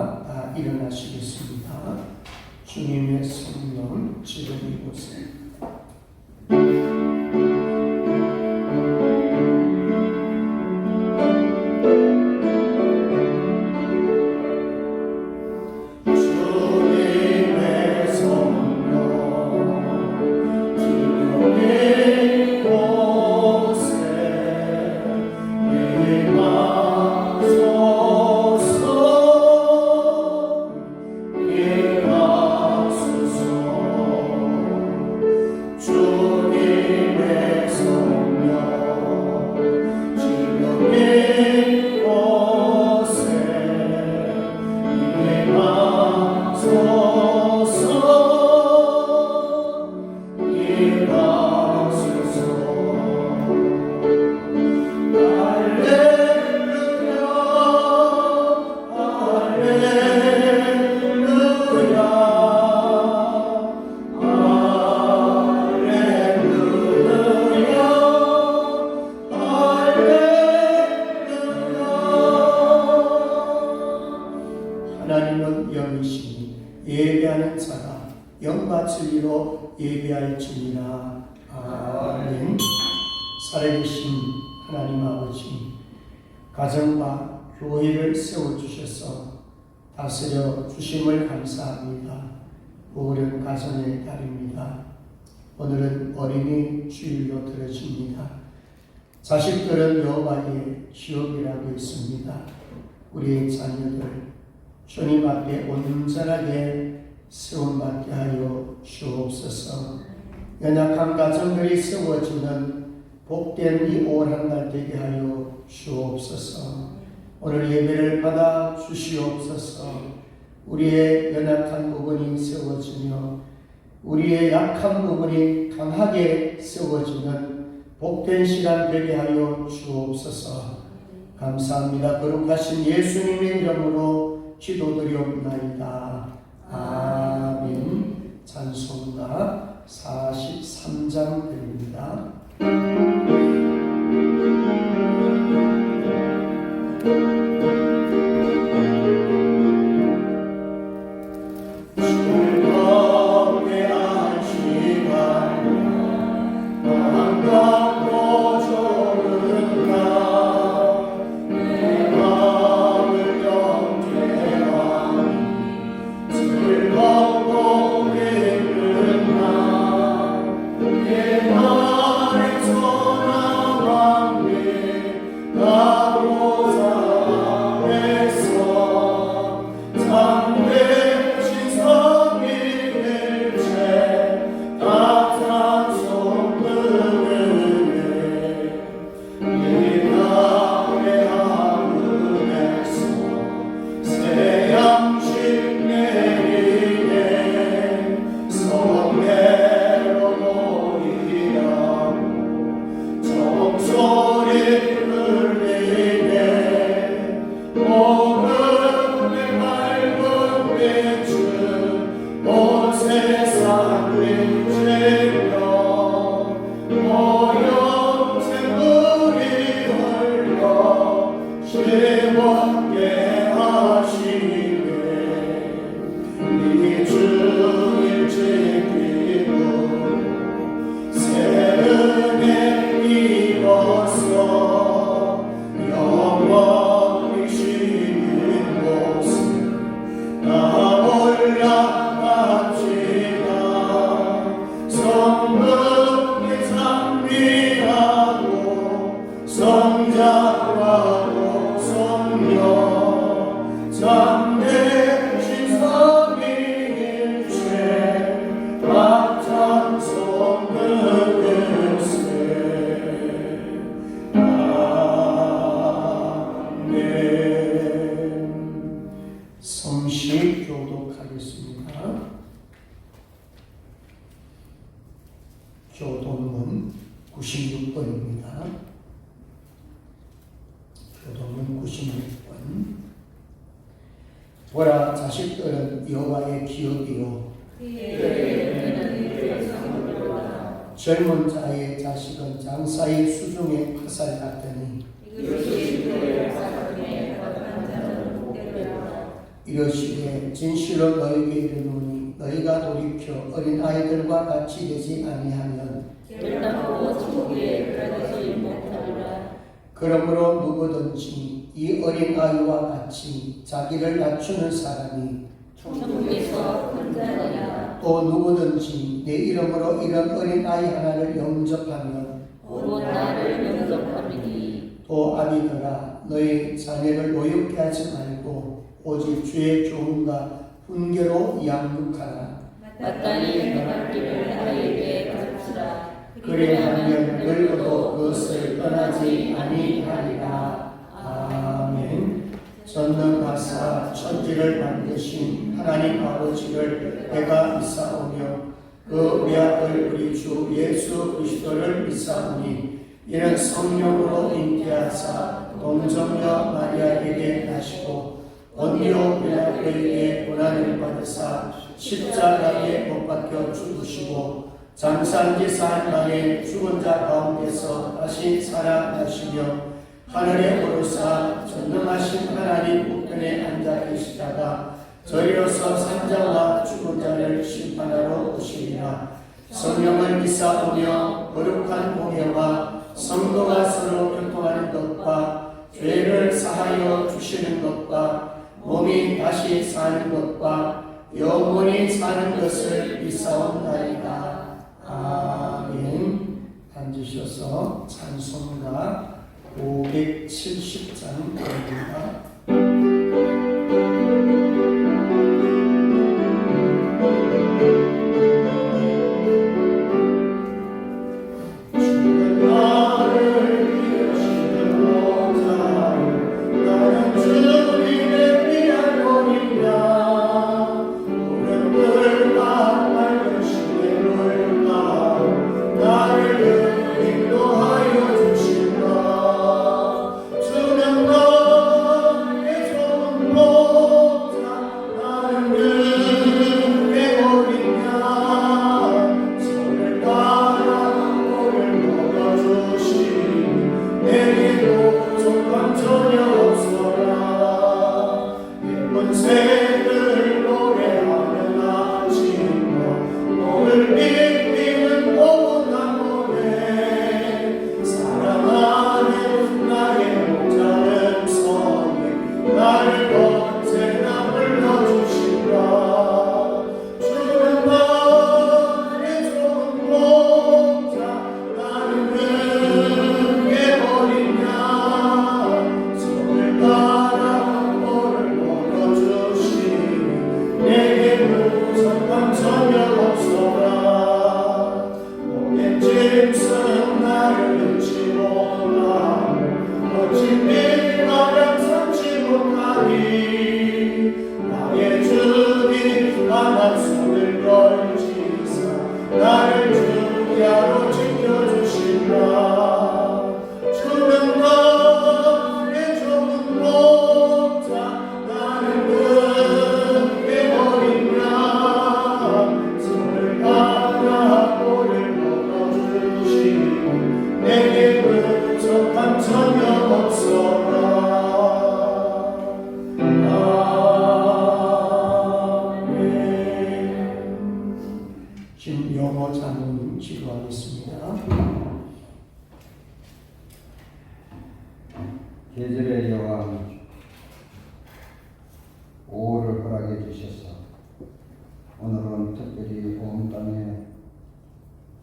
다 일어나시겠습니다. 주님의 성령 지금 이곳에 하나님은 영이시니 예배하는 자가 영과 진리로 예배할지니라. 아멘. 살아계신 하나님 아버지, 가정과 교회를 세워주셔서 다스려 주심을 감사합니다. 오랜 가정의 달입니다. 오늘은 어린이 주일로 들어집니다. 자식들은 여호와의 기업이라고 했습니다. 우리의 자녀들 주님 앞에 온전하게 세움받게 하여 주옵소서. 연약한 가정들이 세워지는 복된 이 오란날 되게 하여 주옵소서. 오늘 예배를 받아 주시옵소서. 우리의 연약한 부분이 세워지며 우리의 약한 부분이 강하게 세워지는 복된 시간 되게 하여 주옵소서. 감사합니다. 거룩하신 예수님의 이름으로 기도드리옵나이다. 아멘. 찬송가 43장 드립니다. 성시 교독하겠습니다. 교독문 96번입니다. 교독문 96번. 보라, 자식들은 여호와의 기업이요 젊은 자의 자식은 장사의 수중의 화살 같으니 이러시되 진실로 너희에게 이르노니 너희가 돌이켜 어린 아이들과 같이 되지 아니하면 결단코 천국에 들어가지 못하리라. 그러므로 누구든지 이 어린 아이와 같이 자기를 낮추는 사람이 천국에서 큰 자니라. 또 누구든지 내 이름으로 이런 어린 아이 하나를 영접하면 곧 나를 영접하리니. 또 아비들아 너희 자녀를 노엽게 하지 말고 오직 주의 교훈과 훈계로 양육하라. 마땅히 행할 길을 아이에게 가르치라. 그래야하면 늙어도 그것을 떠나지 아니하리라. 아멘. 전능하사 천지를 만드신 하나님 아버지를 내가 믿사오며 그 외아들 우리 주 예수 그리스도를 믿사오니 이는 성령으로 잉태하사 동정녀 마리아에게 나시고 본디오 빌라도에게 고난을 받으사 십자가에 못 박혀 죽으시고 장사지사한 만에 죽은 자 가운데서 다시 살아나시며 하늘에 오르사 전능하신 하나님 우편에 앉아 계시다가 저리로서 산자와 죽은 자를 심판하러 오시리라. 성령을 믿사오며 거룩한 공예와 성도가 서로 교통하는 것과 죄를 사하여 주시는 것과 몸이 다시 사는 것과 영원히 사는 것을 믿사옵나이다. 아멘. 앉으셔서 찬송가 570장입니다. 김영호 장로님 기도하겠습니다. 계절의 여왕 5월을 허락해 주셔서 오늘은 특별히 온 땅에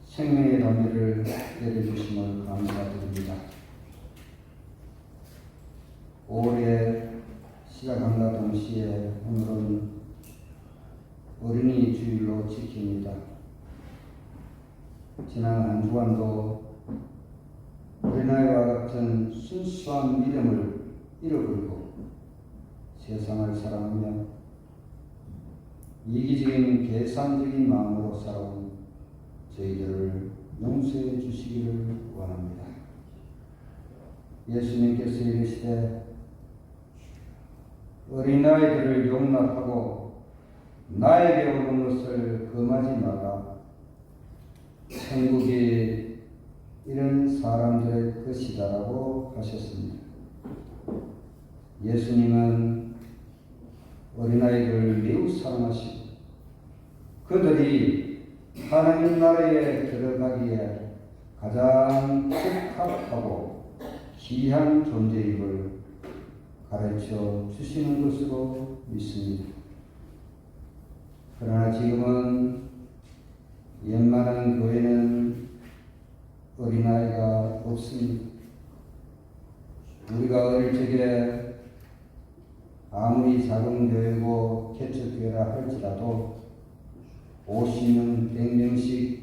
생명의 담배를 내려주심을 감사드립니다. 5월에 시작함과 동시에 오늘은 어린이 주일로 지킵니다. 지난 한 주간도 어린아이와 같은 순수한 믿음을 잃어버리고 세상을 사랑하며 이기적인 계산적인 마음으로 살아온 저희들을 용서해 주시기를 원합니다. 예수님께서 이르시되 어린아이들을 용납하고 나에게 오는 것을 금하지 마라. 천국이 이런 사람들의 것이다라고 하셨습니다. 예수님은 어린아이들을 매우 사랑하시고 그들이 하나님 나라에 들어가기에 가장 적합하고 귀한 존재임을 가르쳐 주시는 것으로 믿습니다. 그러나 지금은 웬만한 교회는 어린아이가 없습니다. 우리가 어릴 적에 아무리 작은 교회고 개척교회라 할지라도 50명, 100명씩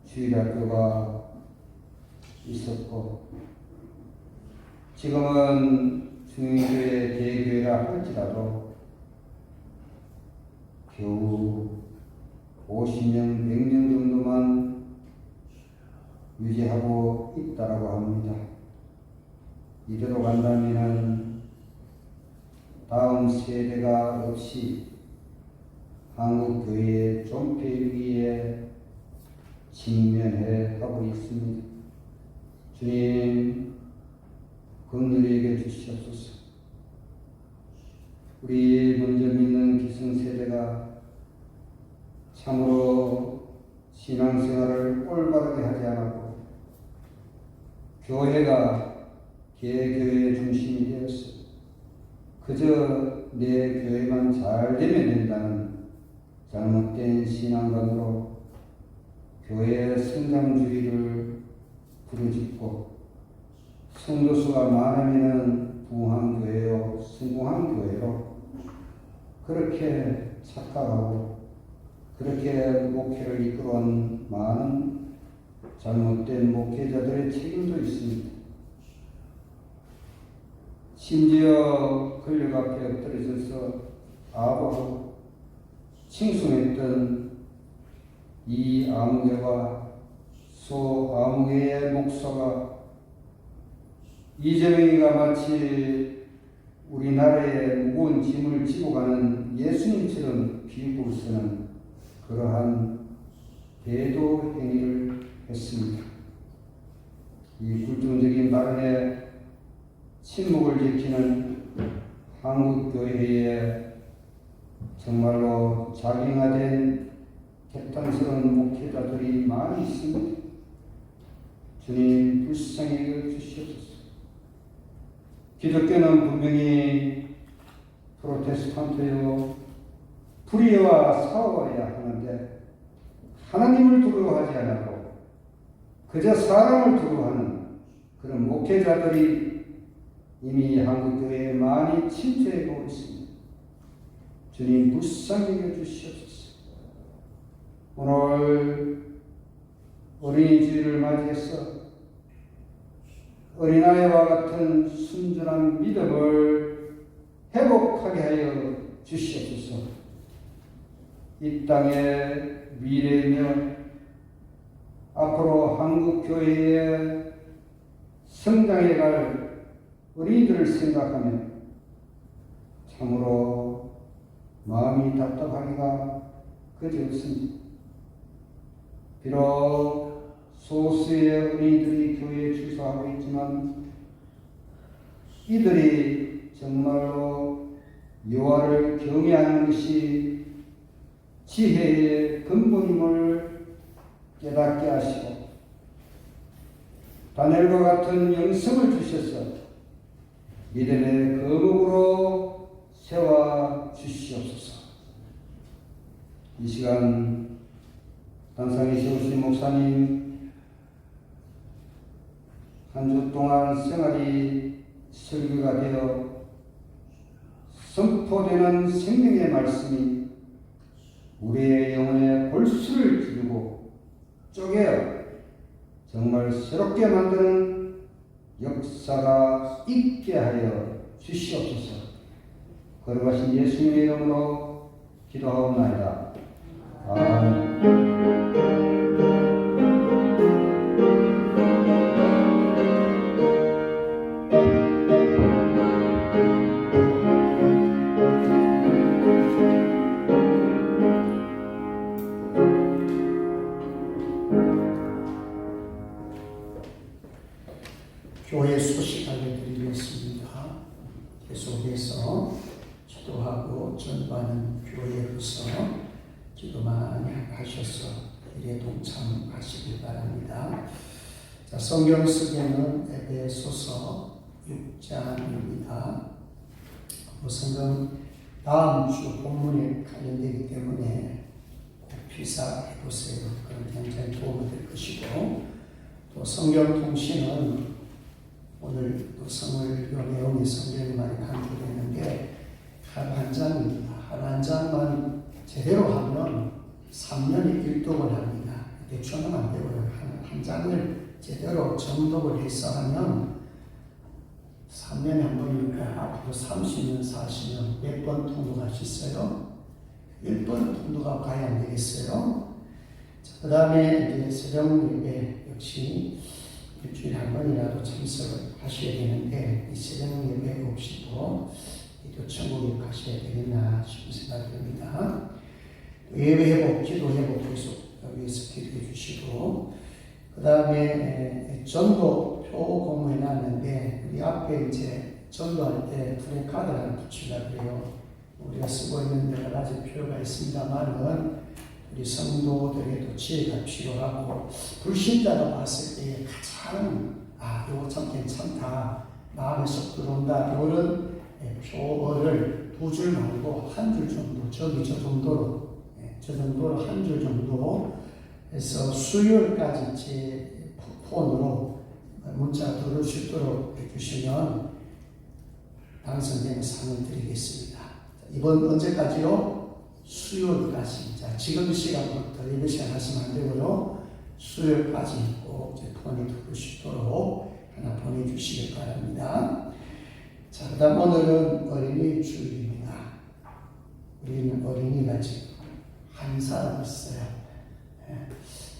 주일학교가 있었고 지금은 중형교회, 대교회라 할지라도 겨우 50명, 100명 정도만 유지하고 있다라고 합니다. 이대로 간다면 다음 세대가 없이 한국 교회의 존폐 위기에 직면해 가고 있습니다. 주님, 긍휼히 여겨 주시옵소서. 우리 먼저 믿는 기성세대가 참으로 신앙생활을 올바르게 하지 않았고 교회가 개교회의 중심이 되었어. 그저 내 교회만 잘 되면 된다는 잘못된 신앙관으로 교회의 성장주의를 부르짖고 성도수가 많으면 부흥한 교회요, 성공한 교회로 그렇게 착각하고 그렇게 목회를 이끌어온 많은 잘못된 목회자들의 책임도 있습니다. 심지어 권력 앞에 엎드려져서 아부하고 칭송했던 이 아무개와 소 아무개의 목사가 이재명이가 마치 우리나라의 무거운 짐을 지고 가는 예수님처럼 비유를 쓰는 그러한 배도 행위를 했습니다. 이 불중적인 발언에 침묵을 지키는 한국교회에 정말로 자경화된 개탄스러운 목회자들이 많이 있습니다. 주님 불쌍히 여겨주시옵소서. 기독교는 분명히 프로테스탄트요 불의와 싸워야 하는데 하나님을 두려워하지 않고 그저 사람을 두려워하는 그런 목회자들이 이미 한국교회에 많이 침투하고 있습니다. 주님 불쌍히 여겨주시옵소서. 오늘 어린이 주일을 맞이해서 어린아이와 같은 순전한 믿음을 회복하게 하여 주시옵소서. 이 땅의 미래이며 앞으로 한국교회의 성장해 갈 어린이들을 생각하면 참으로 마음이 답답하기가 그지없습니다. 비록 소수의 어린이들이 교회에 출석하고 있지만 이들이 정말로 여호와를 경외하는 것이 지혜의 근본임을 깨닫게 하시고 다니엘과 같은 영성을 주셔서 믿음의 거목으로 세워 주시옵소서. 이 시간 단상에 세우신 목사님 한 주 동안 생활이 설교가 되어 선포되는 생명의 말씀이 우리의 영혼에 골수를 지르고 쪼개어 정말 새롭게 만드는 역사가 있게 하여 주시옵소서. 거룩하신 예수님의 이름으로 기도하옵나이다. 아멘. 교회 소식 알려드리겠습니다. 계속해서 기도하고 전도하는 교회로서 기도 많이 하셔서 일에 동참하시길 바랍니다. 자, 성경 속에는 에베소서 6장입니다. 성경 다음 주 본문에 관련되기 때문에 꼭 필사해 보세요. 그럼 굉장히 도움이 될 것이고, 또 성경 통신은 오늘 또 성을 내용의 성경이 많이 강조되는데 하루 한 장입니다. 하루 한 장만 제대로 하면 3년에 1독을 합니다. 대충은 안 되고요. 한 장을 제대로 정독을 해서 하면 3년에 한 번이니까 앞으로 30년, 40년 몇 번 통독할 수 있어요? 1번 통독하고 가야 안 되겠어요? 그 다음에 이제 새벽 예배 역시 일주일에 한 번이라도 참석을 하셔야 되는데, 이 새벽 예배 없이도 교천국에 가셔야 되겠나 싶은 생각이 듭니다. 예배 회복, 기도 회복 계속 여기서 기도해 주시고, 그 다음에 전도 표 공부해 놨는데, 우리 앞에 이제 전도할 때 프레카드를 붙이려고 해요. 우리가 쓰고 있는 여러 가지 표가 있습니다만은 우리 성도들에도 지혜가 필요하고, 불신자가 봤을 때 가장 이거 참 괜찮다, 마음에 쏙 들어온다, 이런 표를 2줄 말고 1줄 정도, 저 정도로 1줄 정도 해서 수요일까지 제 폰으로 문자 들을 수 있도록 해주시면 당선되는 상을 드리겠습니다. 이번 언제까지요? 수요일까지. 자, 지금 시간부터 예배 시간 하시면 안 되고요. 수요일까지 꼭 제 폰에 들을 수 있도록 하나 보내주시길 바랍니다. 자, 그 다음 오늘은 어린이 주일입니다. 우리는 어린이가 지금 한 사람 있어요.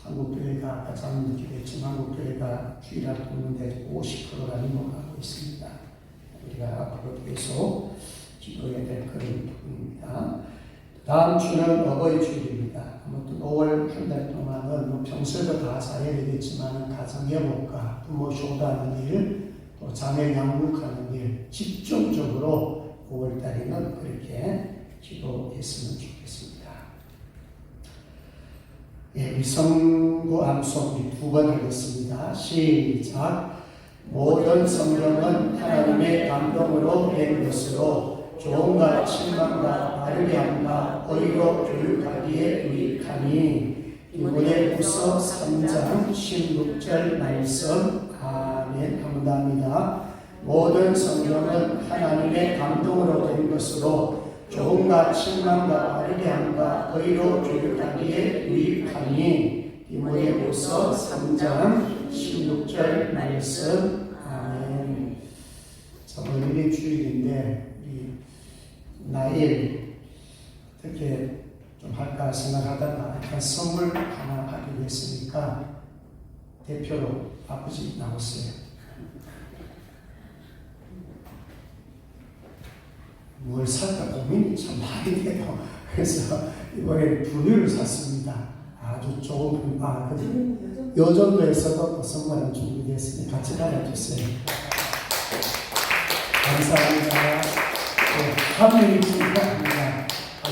한국교회가 아까 장로도 기도했지만 한국교회가 주일날 돕는데 50%가 넘어가고 있습니다. 우리가 앞으로 계속 기도해야 될 그런 부분입니다. 다음 주는 어버이 주일입니다. 아무튼 5월 한 달 동안은 평소에도 다 사야 되겠지만 가정예복과 부모 효도하는 일, 또 자녀 양육하는 일 집중적으로 5월 달에는 그렇게 기도했으면 좋겠습니다. 우리 성구 암송 우리 2번 하겠습니다. 시작. 모든 성경은 하나님의 감동으로 된 것으로 조언과 책망과 바르게 함과 의로 교육하기에 유익하니. 디모데후서 3장 16절 말씀. 아멘. 감사합니다. 모든 성경은 하나님의 감동으로 된 것으로 조언과 책망과 바르게 함과 의로 교육하기에 유익하니. 디모데후서 3장 16절 말씀. 아멘. 자, 오늘이 주일인데 우리 나일 어떻게 좀 할까 생각하다가 일단 선물 하나 하기로 했으니까 대표로 아버지 나오세요. 뭘 살까 고민이 참 많이 돼요. 그래서 이번에 분유를 샀습니다. 아주 좋은 분유. 요 정도에서도 또 선물을 준비했으니 같이 달아주세요. 감사합니다. 한 명이 중요합니다.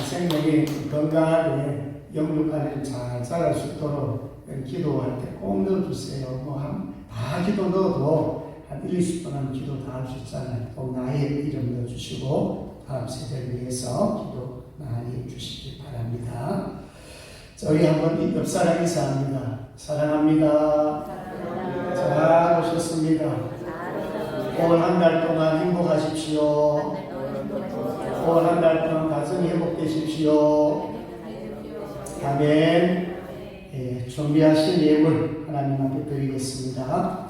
생명이 건강하게 영육간에 잘 자랄 수 있도록 기도할 때 꼭 넣어주세요. 다 기도 넣어도 한 20분은 기도 다 할 수 있잖아요. 꼭 나의 이름 넣어주시고 다음 세대를 위해서 기도 많이 해주시기 바랍니다. 자, 우리 한번 옆 사람 인사합니다. 사랑합니다. 잘 오셨습니다. 올 한 달 동안 행복하십시오. 올 한 달 동안 가정이 회복되십시오. 아멘. 준비하신 예물 하나님 앞에 드리겠습니다.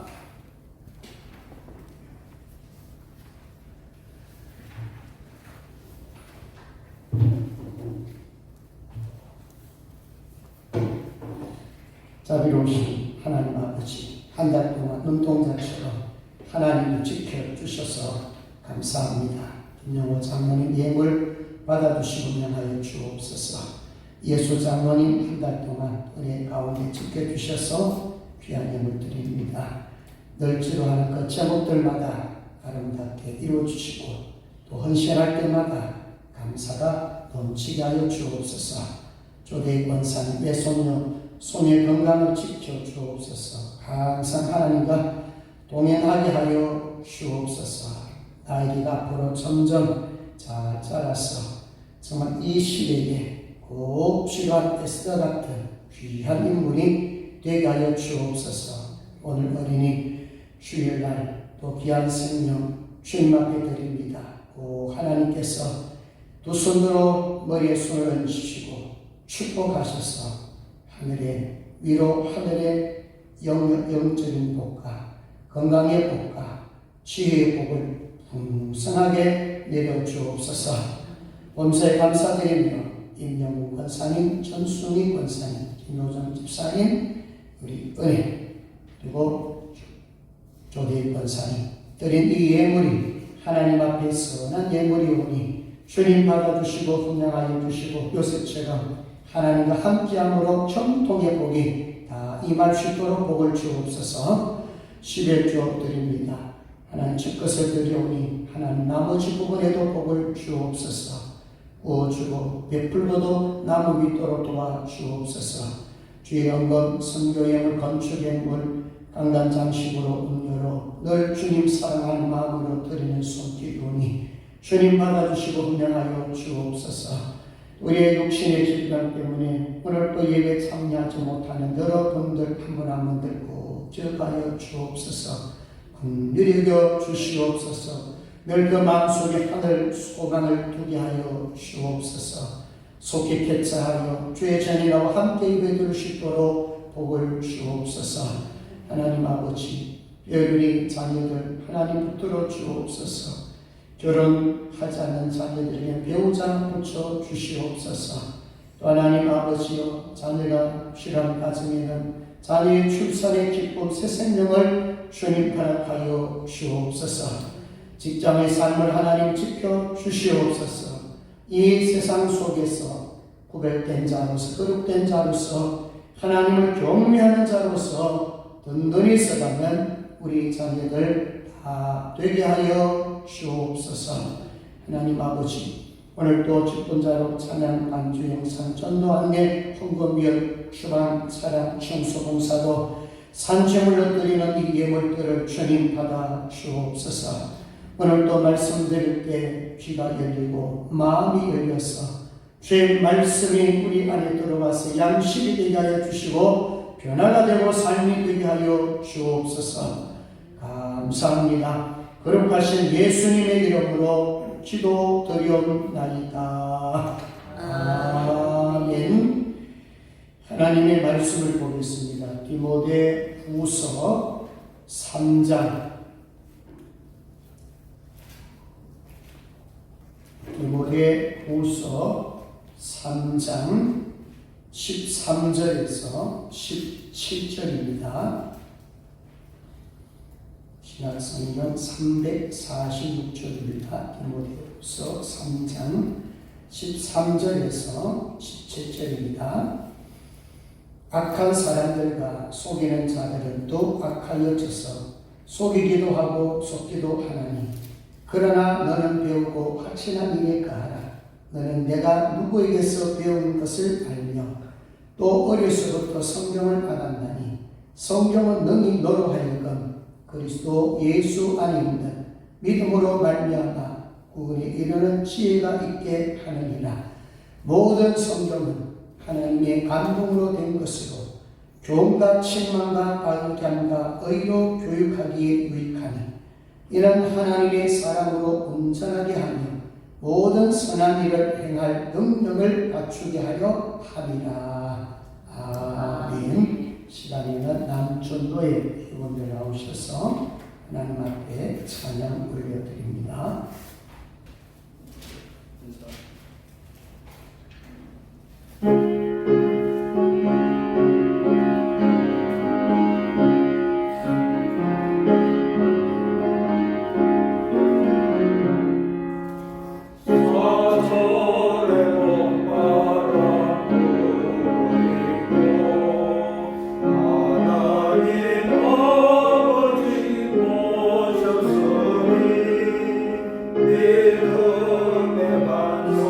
자비로우신 하나님 아버지, 한 달 동안 눈동자처럼 하나님을 지켜주셔서 감사합니다. 김영호 장로님 예물 받아주시고 명하여 주옵소서. 예수 장로님 한 달 동안 은혜 가운데 지켜주셔서 귀한 예물 드립니다. 널지로 하는 그 제목들마다 아름답게 이루어주시고 또 헌신할 때마다 감사가 넘치게 하여 주옵소서. 조대의 권사님 외손녀 손의 건강을 지켜 주옵소서. 항상 하나님과 동행하게 하여 주옵소서. 나에게 앞으로 점점 잘 자라서 정말 이 시대에 꼭 필요한 에스더 같은 귀한 인물이 되게 하여 주옵소서. 오늘 어린이 주일날 또 귀한 생명 주님 앞에 드립니다. 꼭 하나님께서 두 손으로 머리에 손을 얹으시고 축복하셔서 하늘의 위로 하늘의 영적인 복과 건강의 복과 지혜의 복을 풍성하게 내려주옵소서. 범사에 감사드리며 임영웅 권사님, 전순희 권사님, 김효정 집사님, 우리 은혜 그리고 조대희 권사님 드린 이 예물이 하나님 앞에 선한 예물이오니 주님 받아주시고 훈양하여 주시고 요셉처럼 하나님과 함께함으로 형통의 복이 다 임할 수 있도록 복을 주옵소서. 11조 드립니다. 하나님 첫 것을 드리오니 하나님 나머지 부분에도 복을 주옵소서. 구워주고 베풀고도 나무 믿도록 도와주옵소서. 주의 영광 선교행을 건축행물 강단 장식으로 음료로 늘 주님 사랑하는 마음으로 드리는 손길이오니 주님 받아주시고 훈련하여 주옵소서. 우리의 육신의 질병 때문에 오늘 또 예배 참여하지 못하는 여러분들 한 분 한 분들 꼭 기억하여 주옵소서. 긍휼히 여겨 주시옵소서. 늘 그 마음속에 하늘 소망을 두게 하여 주옵소서. 속히 개차하여 주의 전이라고 함께 예배드릴 수 있도록 복을 주옵소서. 하나님 아버지 여러분의 자녀들 하나님 붙들어 주옵소서. 결혼하지 않는 자녀들에게 배우자 붙여 주시옵소서. 또 하나님 아버지여 자녀가 필요한 가정에는 자녀의 출산의 기쁨 새 생명을 주님 허락하여 주옵소서. 직장의 삶을 하나님 지켜 주시옵소서. 이 세상 속에서 구별된 자로서 거룩된 자로서 하나님을 경외하는 자로서 든든히 서가면 우리 자녀들 다 되게 하여 주옵소서. 하나님 아버지 오늘도 직분자로 찬양 반주 영상 전도 안내 헌금위원 주방 차량 청소봉사도 산재물로 드리는 이 예물들을 주님 받아 주옵소서. 오늘도 말씀드릴 때 귀가 열리고 마음이 열려서 주의 말씀이 우리 안에 들어와서 양식이 되게 하여 주시고 변화가 되고 삶이 되게 하여 주옵소서. 감사합니다. 거룩하신 예수님의 이름으로 기도드리옵나이다. 아멘. 하나님의 말씀을 보겠습니다. 디모데후서 3장 디모데후서 3장 13절에서 17절입니다. 신약성경 346쪽입니다. 디모데후서 3장 13절에서 17절입니다. 악한 사람들과 속이는 자들은 또 악하여져서 속이기도 하고 속기도 하나니 그러나 너는 배우고 확신한 일에 가하라. 너는 내가 누구에게서 배운 것을 알며 또 어려서부터 성경을 받았나니 성경은 능히 너로 하여금 그리스도 예수 안에 있는 믿음으로 말미암아 구원에 이르는 지혜가 있게 하느니라. 모든 성경은 하나님의 감동으로 된 것으로 교훈과 책망과 바르게 의로 교육하기에 유익하니 이는 하나님의 사랑으로 온전하게 하며 모든 선한 일을 행할 능력을 갖추게 하려 함이라. 아멘. 시간에는 남전도의 회원들 나오셔서 하나님 앞에 찬양 올려드립니다. 믿음의 반석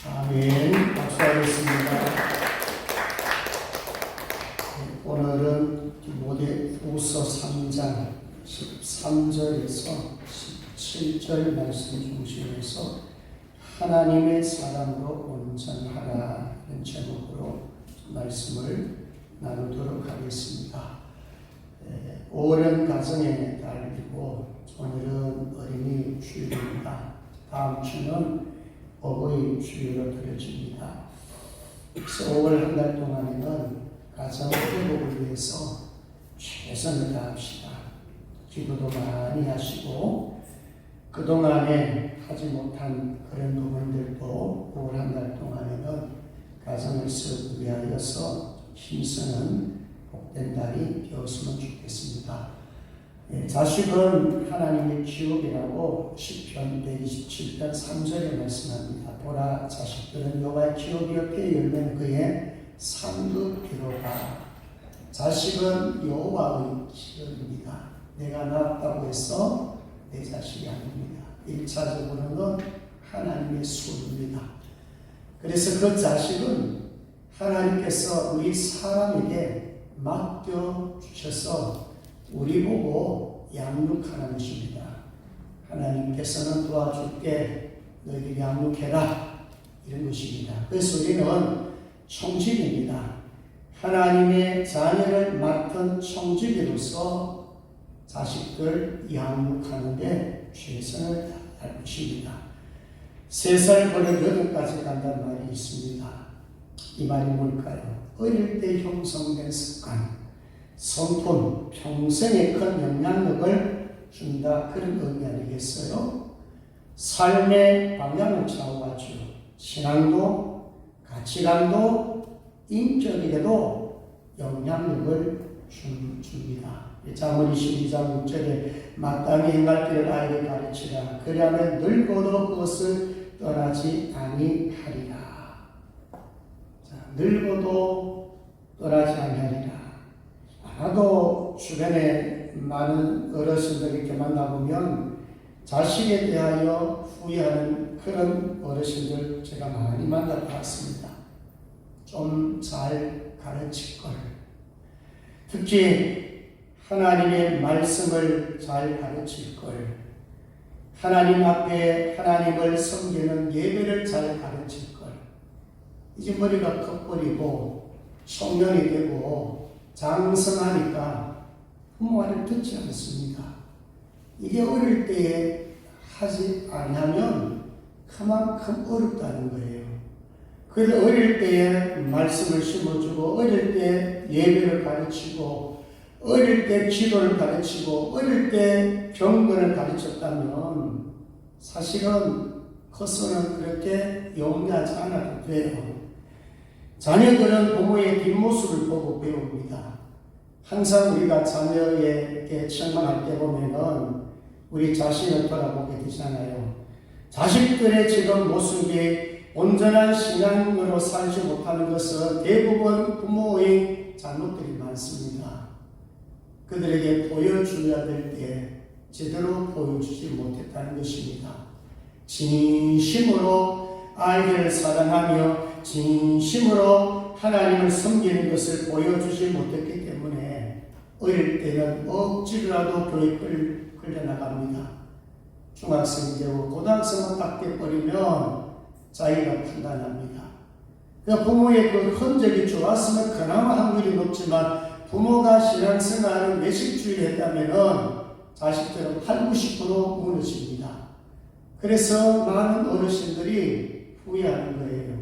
아멘. 박수하겠습니다. 오늘은 디모데후서 3장 13절에서 17절 말씀 중심에서 하나님의 사람으로 온전하라 는 제목으로 말씀을 나누도록 하겠습니다. 5월 가정의 달이고 오늘은 어린이 주일입니다. 다음 주는 어버이 주일로 드려집니다. 그래서 5월 한 달 동안에는 가정 회복을 위해서 최선을 다합시다. 기도도 많이 하시고 그동안에 하지 못한 그런 부분들도 5월 한 달 동안에는 가정을 쓱 위하여서 힘쓰는 복된 달이 되었으면 좋겠습니다. 자식은 하나님의 기업이라고 시편 127편 3절에 말씀합니다. 보라, 자식들은 여호와의 기업이여 그의 열매는 그의 상급이로다. 자식은 여호와의 기업입니다. 내가 낳았다고 해서 내 자식이 아닙니다. 1차적으로는 하나님의 소유입니다. 그래서 그 자식은 하나님께서 우리 사람에게 맡겨주셔서 우리 보고 양육하는 것입니다. 하나님께서는 도와줄게, 너희들 양육해라, 이런 것입니다. 그래서 우리는 청직입니다. 하나님의 자녀를 맡은 청직으로서 자식들 양육하는데 최선을 다할 것입니다. 3살 버릇 8까지 간다는 말이 있습니다. 이 말이 뭘까요? 어릴 때 형성된 습관, 성품, 평생에 큰 영향력을 준다, 그런 의미 아니겠어요? 삶의 방향을 좌우하죠. 신앙도, 가치관도, 인격에도 영향력을 줍니다. 자문이 12장 6절에 마땅히 행할 길을 아이에게 가르치라. 그리하면 늙어도 그것을 떠나지 아니하리라. 자, 늙어도 떠나지 아니하리라. 나도 주변에 많은 어르신들 이렇게 만나보면 자식에 대하여 후회하는 그런 어르신들 제가 많이 만나봤습니다. 좀 잘 가르칠 걸. 특히 하나님의 말씀을 잘 가르칠 걸. 하나님 앞에 하나님을 섬기는 예배를 잘 가르칠 걸. 이제 머리가 커버리고 청년이 되고 장성하니까 부모 말을 듣지 않습니다. 이게 어릴 때에 하지 않으면 그만큼 어렵다는 거예요. 그래서 어릴 때에 말씀을 심어주고, 어릴 때 예배를 가르치고, 어릴 때 기도를 가르치고, 어릴 때 경건을 가르쳤다면 사실은 커서는 그렇게 용기하지 않아도 돼요. 자녀들은 부모의 뒷모습을 보고 배웁니다. 항상 우리가 자녀에게 책망할 때 보면은 우리 자신을 돌아보게 되잖아요. 자식들의 지금 모습이 온전한 신앙으로 살지 못하는 것은 대부분 부모의 잘못들이 많습니다. 그들에게 보여줘야 될 때 제대로 보여주지 못했다는 것입니다. 진심으로 아이들을 사랑하며 진심으로 하나님을 섬기는 것을 보여주지 못했기 때문에 어릴 때는 억지로라도 교육을 끌려나갑니다. 중학생이 되고 고등학생을 딱 돼버리면 자기가 판단합니다. 부모의 그 흔적이 좋았으면 그나마 확률이 높지만 부모가 신앙생활을 매식주의를 했다면 자식들은 80~90% 무너집니다. 그래서 많은 어르신들이 후회하는 거예요.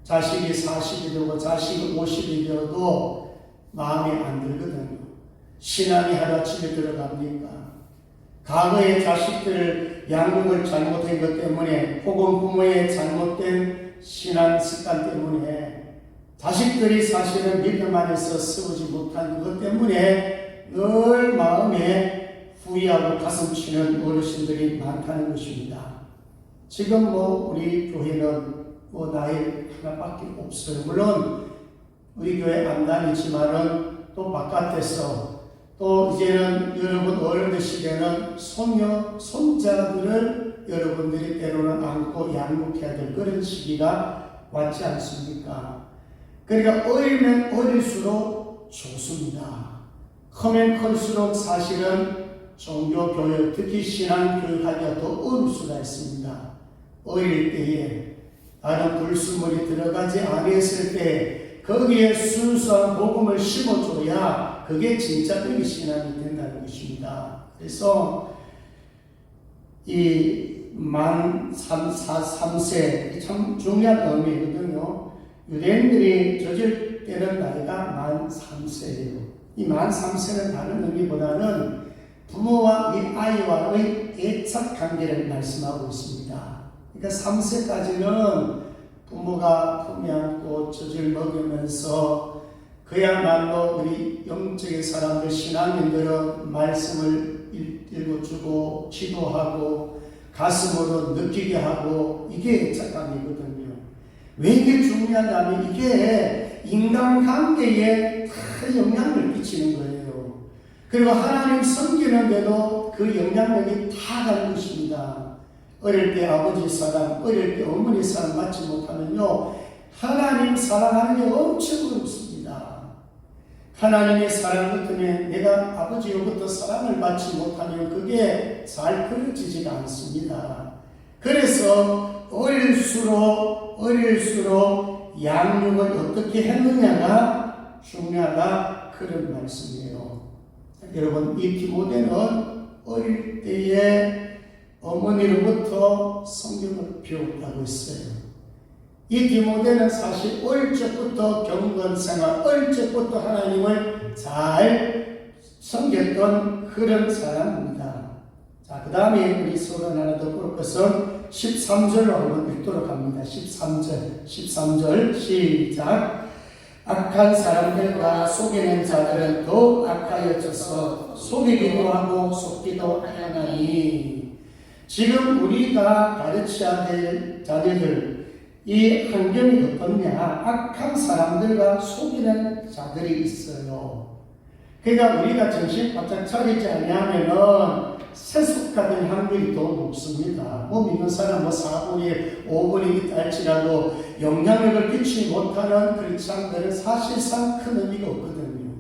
자식이 40이 되고 자식이 50이 되어도 마음에 안 들거든요. 신앙이 하루아침에 들어갑니까? 과거의 자식들 양육을 잘못한 것 때문에 혹은 부모의 잘못된 신앙 습관 때문에 자식들이 사실은 믿음 안에서 세우지 못한 것 때문에 늘 마음에 후회하고 가슴 치는 어르신들이 많다는 것입니다. 지금 우리 교회는 나이 하나밖에 없어요. 물론 우리 교회 안 다니지만은 또 바깥에서 또 이제는 여러분 어른들 시대는 손녀, 손자들을 여러분들이 때로는 안고 양육해야 될 그런 시기가 왔지 않습니까? 그러니까 어리면 어릴수록 좋습니다. 크면 클수록 사실은 종교교육, 특히 신앙교육하기가 더 어려울 수가 있습니다. 어릴 때에 다른 불순물이 들어가지 않았을 때 거기에 순수한 복음을 심어줘야 그게 진짜 우리 신앙이 된다는 것입니다. 그래서 이 만 3세 참 중요한 의미거든요. 유대인들이 저질 때는 나이가 만 3세예요. 이 만 3세는 다른 의미보다는 부모와 이 아이와의 애착 관계를 말씀하고 있습니다. 그러니까 3세까지는 부모가 품에 안고 젖을 먹으면서 그야말로 우리 영적인 사람들, 신앙인들은 말씀을 읽어주고 기도하고 가슴으로 느끼게 하고 이게 애착감이거든요. 왜 이게 중요하냐면 이게 인간관계에 큰 영향을 끼치는 거예요. 그리고 하나님 섬기는데도 그 영향력이 다 다른 것입니다. 어릴 때 아버지 사랑, 어릴 때 어머니 사랑 받지 못하면요 하나님 사랑하는 게 엄청 어렵습니다. 하나님의 사랑 같으면 내가 아버지로부터 사랑을 받지 못하면 그게 잘 그려지지가 않습니다. 그래서 어릴수록 양육을 어떻게 했느냐가 중요하다 그런 말씀이에요. 여러분 이 디모데는 어릴 때에 어머니로부터 성경을 배웠다고 했어요. 이 디모데는 사실 어릴 적부터 경건생활, 어릴 적부터 하나님을 잘 섬겼던 그런 사람입니다. 자, 그 다음에 우리 서론 하나 더 볼 것은 13절로 한번 읽도록 합니다. 13절 시작. 악한 사람들과 속이는 자들은 더욱 악하여져서 속이기도 하고 속기도 하나니. 지금 우리가 가르쳐야 될 자녀들 이 환경이 어떻냐? 악한 사람들과 속이는 자들이 있어요. 그러니까 우리가 정신 바짝 차리지 않으면은 세속화된 확률이 더 높습니다. 믿는 사람 4분의 5분이 있다 할지라도 영향력을 끼치지 못하는 크리스찬들은 사실상 큰 의미가 없거든요.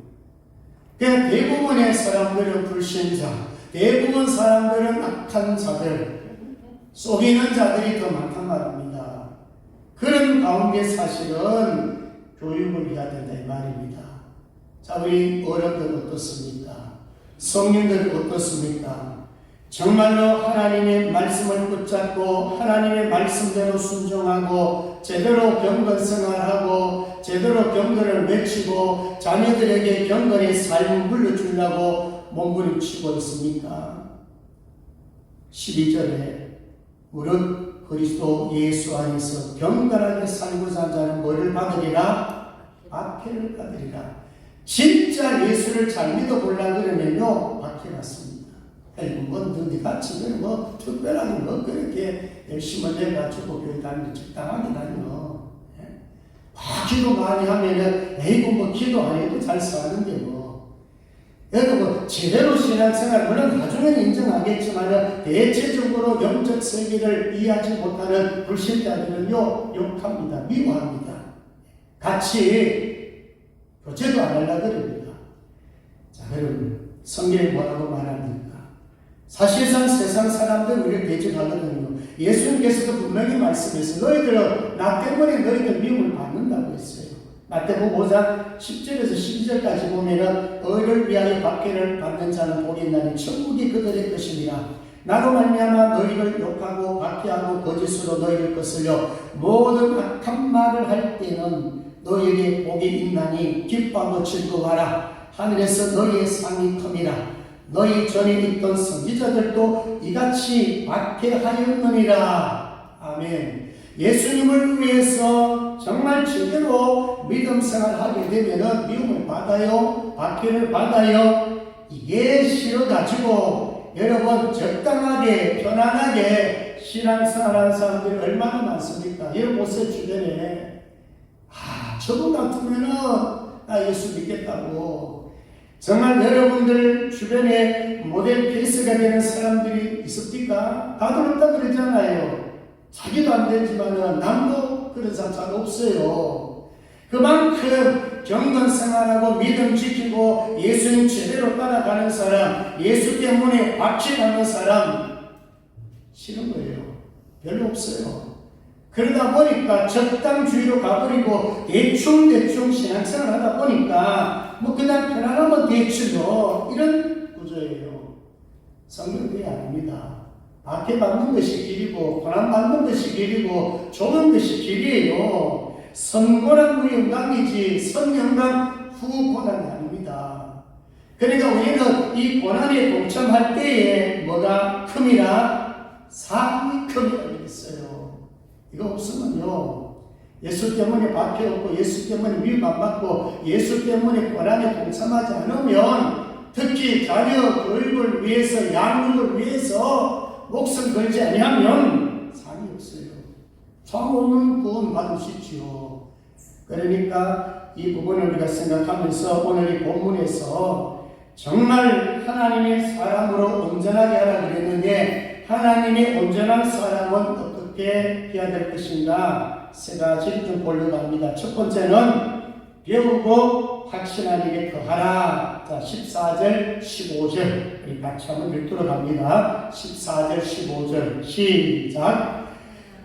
그러니까 대부분의 사람들은 불신자, 대부분 사람들은 악한 자들, 속이는 자들이 더 많단 말입니다. 그런 가운데 사실은 교육을 해야 된다 이 말입니다. 자, 우리 어른들 어떻습니까? 성인들 어떻습니까? 정말로 하나님의 말씀을 붙잡고 하나님의 말씀대로 순종하고 제대로 경건생활하고 제대로 경건을 외치고 자녀들에게 경건의 삶을 물려주려고 몸부림치고 있습니까? 12절에 무릇 그리스도 예수 안에서 경건하게 살고자 하는 자는 뭐를 받으리라? 박해를 받으리라. 진짜 예수를 잘 믿어보려고 그러면요 박해 받습니다. 네가 지금 특별하게 그렇게 열심히 해가지고 교회 다니는 적당하게 다녀. 기도 많이 하면은 기도 안 해도 잘 사는데 여러분, 제대로 신앙생활, 물론 나중에는 인정하겠지만 대체적으로 영적 세계를 이해하지 못하는 불신자들은요, 욕합니다. 미워합니다. 같이 교제도 안 하려고 그럽니다. 자, 여러분, 성경이 뭐라고 말합니까? 사실상 세상 사람들 우리를 대적하거든요. 예수님께서도 분명히 말씀해서 너희들은 나 때문에 너희들 미움을 받는다고 했어요. 마태복음 5장 10절에서 12절까지 보면은 너희를 위하여 박해를 받는 자는 복이 있나니 천국이 그들의 것이니라. 나로 말미암아 너희를 욕하고 박해하고 거짓으로 너희를 거슬려 모든 악한 말을 할 때는 너희에게 복이 있나니 기뻐하고 즐거워하라. 하늘에서 너희의 상이 큽니다. 너희 전에 있던 선지자들도 이같이 박해하였느니라. 아멘. 예수님을 위해서 정말 제대로 믿음 생활하게 되면은 미움을 받아요, 박해를 받아요. 이게 싫어가지고 여러분 적당하게 편안하게 신앙생활하는 사람들이 얼마나 많습니까? 여러분 보세요, 주변에. 저분 같으면은 나 예수 믿겠다고. 정말 여러분들 주변에 모델 케이스가 되는 사람들이 있습니까? 다들 없다 그러잖아요. 자기도 안 되지만 남도 그런 사람 잘 없어요. 그만큼 경건생활하고 믿음 지키고 예수님 제대로 따라가는 사람, 예수 때문에 박해받는 사람 싫은 거예요. 별로 없어요. 그러다 보니까 적당주의로 가버리고 대충 신앙생활 하다 보니까 뭐 그냥 편안하면 대충요, 이런 구조예요. 성경은 그게 아닙니다. 박해받는 것이 길이고 고난받는 것이 길이고 좁은 것이 길이에요. 선고난 후 영광이지 선영광 후 고난이 아닙니다. 그러니까 우리는 이 고난에 동참할 때에 뭐가 큼이라? 삶이 큼이라 그랬어요. 이거 없으면요, 예수 때문에 박해없고 예수 때문에 미움 안 받고 예수 때문에 고난에 동참하지 않으면, 특히 자녀 교육을 위해서 양육을 위해서 목숨 걸지 아니하면 삶이 없어요. 참 구원 받으십시오. 그러니까 이 부분을 우리가 생각하면서 오늘 이 본문에서 정말 하나님의 사람으로 온전하게 하라 그랬는데, 하나님의 온전한 사람은 어떻게 해야 될 것인가 세 가지를 좀 보려고 합니다. 첫 번째는 배우고 확신한 일에 거하라. 자, 14절, 15절. 우리 같이 한번 읽도록 합니다. 14절, 15절. 시작.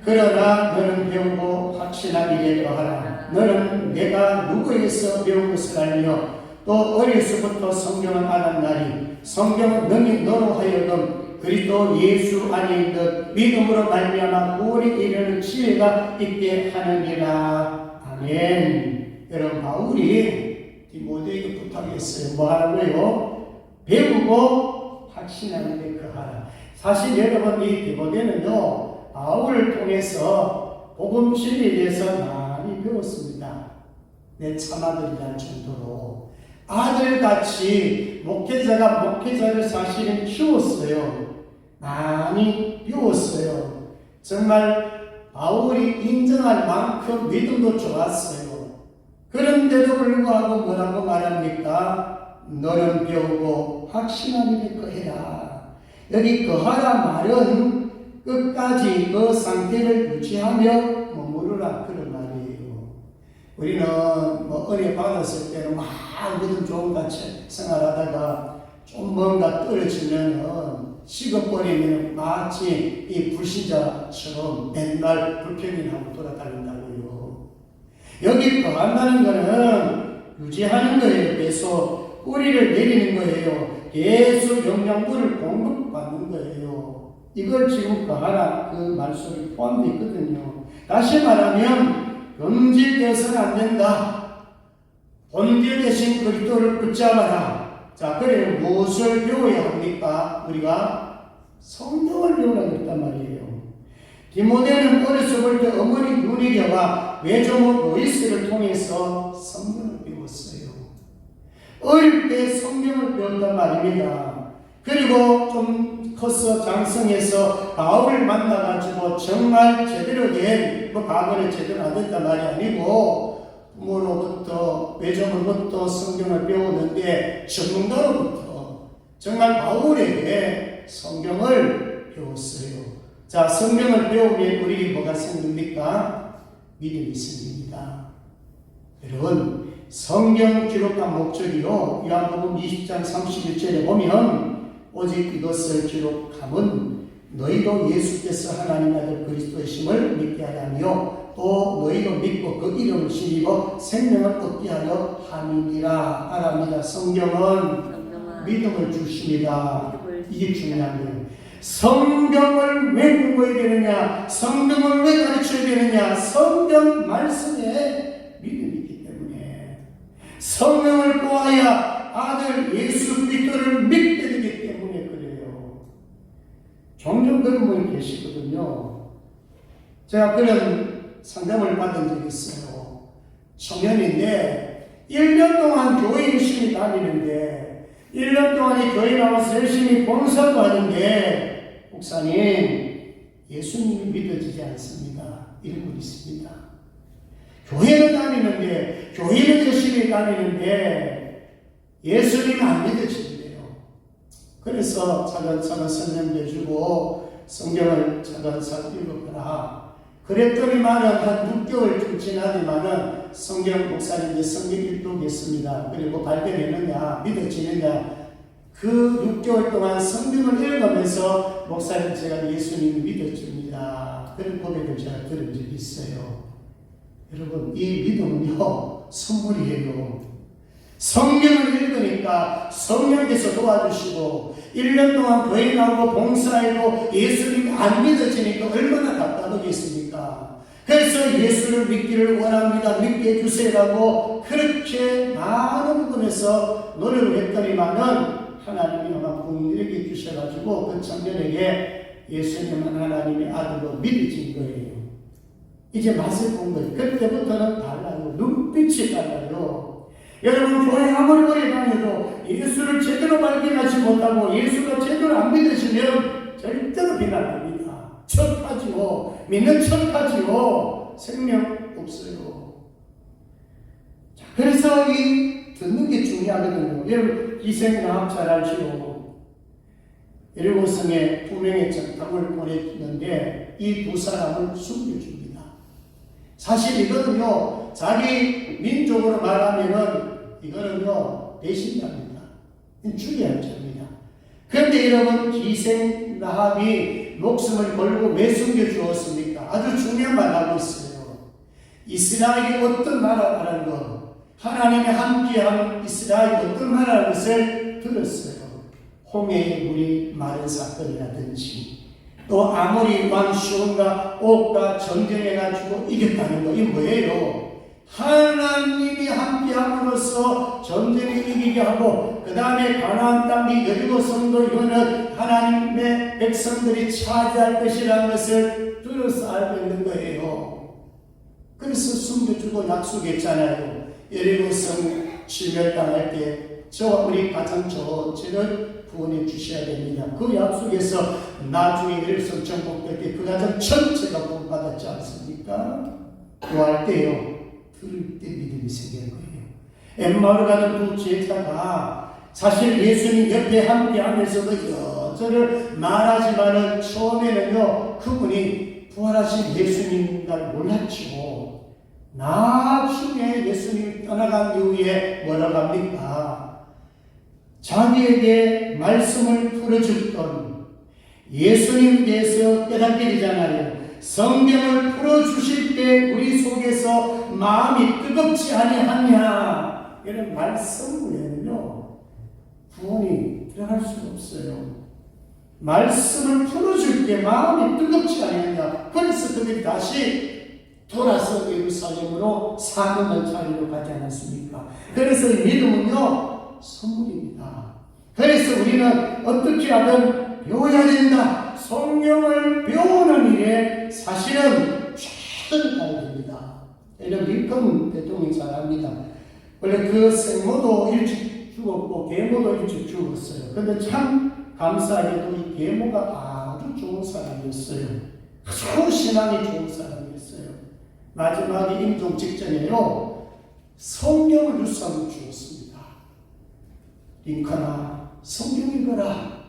그러나 너는 배우고 확신한 일에 거하라. 너는 내가 누구에게서 배운 것을 알며 또 어려서부터 성경을 알았나니 성경은 능히 너로 하여금 그리스도 예수 안에 있는 믿음으로 말미암아 구원에 이르는 지혜가 있게 하느니라. 아멘. 여러분, 바울이 디모데에게 부탁했어요. 뭐 하라고요? 배우고 확신하는 데 거하라. 사실 여러분, 이 디모데는요, 바울을 통해서 복음 진리에 대해서 많이 배웠습니다. 내 참아들이라는 정도로 아들같이 목회자가 목회자를 사실은 키웠어요. 많이 배웠어요. 정말 바울이 인정할 만큼 믿음도 좋았어요. 그런데도 불구하고 뭐라고 말합니까? 너는 배우고 확신하는 데 거해라. 여기 거하라 말은 끝까지 그 상태를 유지하며 머무르라, 그런 말이에요. 우리는 뭐 은혜 받았을 때는 막 믿음 좋은 같이 생활하다가 좀 뭔가 떨어지면은 식어버리면 마치 이 불신자처럼 맨날 불평이하고 돌아다닌다고요. 여기 거한다는 것은 유지하는 거예요. 계속 뿌리를 내리는 거예요. 계속 영양분을 공급받는 거예요. 이걸 지금 거하라 그 말 속에 포함되어 있거든요. 다시 말하면 금지되어서는 안 된다. 본질 대신 그리스도를 붙잡아라. 자, 그래 무엇을 배워야 합니까? 우리가 성경을 배우라고 했단 말이에요. 디모데는 어렸을 때 어머니 누리녀와 외조모 로이스를 통해서 성경을 배웠어요. 어릴 때 성경을 배웠단 말입니다. 그리고 좀 커서 장성해서 바울을 만나가지고 정말 제대로 된, 과거에 제대로 안 됐단 말이 아니고 부모로부터 외조로부터 성경을 배우는데 전문가로부터 정말 바울에게 성경을 배웠어요. 자, 성경을 배우면 우리에게 뭐가 생깁니까? 믿음이 생깁니다. 여러분, 성경 기록한 목적이요, 요한복음 20장 31절에 보면 오직 이것을 기록함은 너희도 예수께서 하나님의 아들 그리스도의 심을 믿게 하려며 또 너희도 믿고 그 이름을 신이고 생명을 얻게 하려 함이니라. 알합니다. 성경은 믿음을 주십니다. 이게 중요한 거예요. 성경을 왜 공부해야 되느냐? 성경을 왜 가르쳐야 되느냐? 성경 말씀에 믿음이 있기 때문에, 성경을 보아야 아들 예수 그리스도를 믿게 되기 때문에 그래요. 종종 그런 분이 계시거든요. 제가 그런 상담을 받은 적이 있어요. 청년인데 1년 동안 교회 열심히 다니는데 1년 동안 이 교회 나와서 열심히 봉사도 하는데 목사님, 예수님이 믿어지지 않습니다. 이런 분이 있습니다. 교회는 다니는데, 교회는 열심히 다니는데 예수님은 안 믿어지는데요. 그래서 차근차근 설명해주고 성경을 차근차근 읽어보라. 그랬더니만은 한 6개월쯤 지나더니만은 성경 목사님 이제 성경 읽겠습니다. 그리고 발견했느냐, 믿어지느냐. 그 6개월 동안 성경을 읽으면서 목사님 제가 예수님을 믿어줍니다. 그런 고백을 제가 들은 적이 있어요. 여러분, 이 믿음은요, 선물이에요. 성경을 읽으니까 성령께서 도와주시고 1년 동안 교회 나오고 봉사해도 예수님이 안 믿어지니까 얼마나 답답하겠습니까? 그래서 예수를 믿기를 원합니다. 믿게 해주세요라고 그렇게 많은 부분에서 노력을 했더니만은 하나님이 아마 분명히 주셔가지고 그 청년에게 예수님은 하나님의 아들로 믿어진 거예요. 이제 맛을 본 거예요. 그때부터는 달라요. 눈빛이 달라요. 여러분, 교회 아무리 오래 다녀도 예수를 제대로 발견하지 못하고 예수가 제대로 안 믿으시면 절대로 비난합니다. 척하지요. 믿는 척하지요. 생명 없어요. 자, 그래서 이 듣는 게 중요하거든요. 여러분, 기생나합 잘 알지요. 예루살렘에 2명의 적당을 보냈는데 이 2사람을 숨겨줍니다. 사실 이거는요, 자기 민족으로 말하면은 이거는요, 배신자입니다. 죽여야 됩니다. 그런데 여러분, 기생나합이 목숨을 걸고 왜 숨겨주었습니까? 아주 중요한 말 하고 있어요. 이스라엘이 어떤 나라라는 것, 하나님의 함께한 이스라엘이 어떤 나라라는 것을 들었어요. 홍해의 물이 마른 사건이라든지 또 아모리 왕 시온과 옥과 전쟁해가지고 이겼다는 거, 이게 뭐예요? 하나님이 함께함으로써 전쟁에 이기게 하고 그 다음에 가나안 땅이 여리고 성도 이거는 하나님의 백성들이 차지할 것이라는 것을 들어서 알고 있는 거예요. 그래서 숨겨주고 약속했잖아요. 여리고성 실멸당할 때 저와 우리 가장 전체를 구원해 주셔야 됩니다. 그 약속에서 나중에 여리고성 정복될 때 그 가정 전체가 구원받았지 않습니까? 구할 때요, 들을 때 믿음이 생기는 거예요. 엠마오로 가는 두 제자가 사실 예수님 옆에 함께 하면서도 여전을 말하지만은 처음에는요, 그분이 부활하신 예수님인 걸 몰랐죠. 나중에 예수님이 떠나간 이후에 뭐라고 합니까? 자기에게 말씀을 풀어줬던 예수님에 대해서 깨닫게 되잖아요. 성경을 풀어주실 때 우리 속에서 마음이 뜨겁지 아니하냐, 이런 말씀에는요 구원이 들어갈 수가 없어요. 말씀을 풀어줄 때 마음이 뜨겁지 아니하냐. 그래서 그들이 다시 돌아서 예루살렘으로 사명을 차리러 가지 않았습니까? 그래서 이 믿음은요, 선물입니다. 그래서 우리는 어떻게 하든 배워야 된다. 성경을 배우는 일에 사실은 최선을 다해야 됩니다. 이런 링컨 대통령이 잘 압니다. 원래 그 생모도 일찍 죽었고 계모도 일찍 죽었어요. 그런데 참 감사하게도 이 계모가 아주 좋은 사람이었어요. 아주 신앙이 좋은 사람이었어요. 마지막에 임종 직전에요, 성경을 유산으로 주었습니다. 링컨아, 성경 읽어라.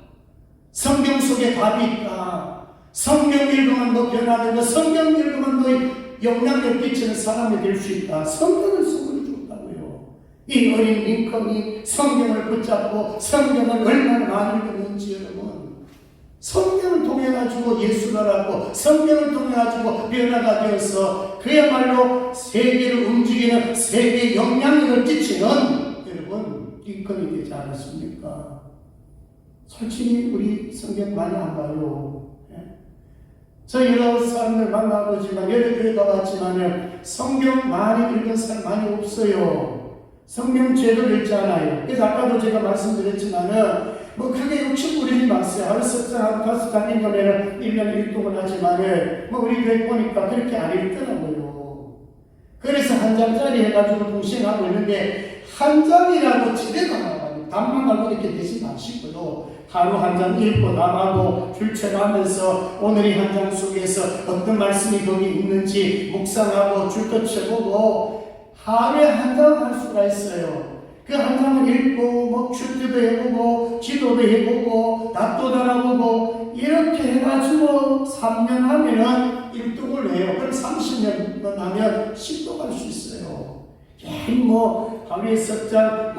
성경 속에 답이 있다. 성경 읽으면 너 변화되고 성경 읽으면 너의 영향력 끼치는 사람이 될 수 있다. 성경을 선물해 줬다고요. 이 어린 링컨이 성경을 붙잡고 성경을 얼마나 많이 읽었는지 여러분, 성경을 통해 가지고 예수를 알았고 성경을 통해 가지고 변화가 되어서 그야말로 세계를 움직이는 세계에 영향력을 끼치는 여러분 링컨이 되지 않았습니까? 솔직히 우리 성경 많이 안 봐요. 저 여러 사람들 만나보지만 여러 교회 가봤지만 성경 많이 읽은 사람 많이 없어요. 성경 제대로 읽지 않아요. 그래서 아까도 제가 말씀드렸지만은 뭐 크게 욕심 부리지 마세요. 하루 석장, 5장 읽으면 1년 1동을 하지만은 뭐 우리 교회 보니까 그렇게 안 읽더라고요. 그래서 한 장짜리 해가지고 동시행하고 있는데 한 장이라도 제대로 나가요. 답만 가고 이렇게 되지 마시고요. 하루 한 장 읽고 나가고 출첵하면서 오늘 이 한 장 속에서 어떤 말씀이 거기 있는지 묵상하고 줄도 쳐보고 하루에 한 장 할 수가 있어요. 그 한 장을 읽고 뭐 큐티도 해보고 기도도 해보고 낮도 달아보고 이렇게 해가지고 3년 하면은 1등을 해요. 그럼 30년 하면 10도 갈 수 있어요. 뭐 하루에 석장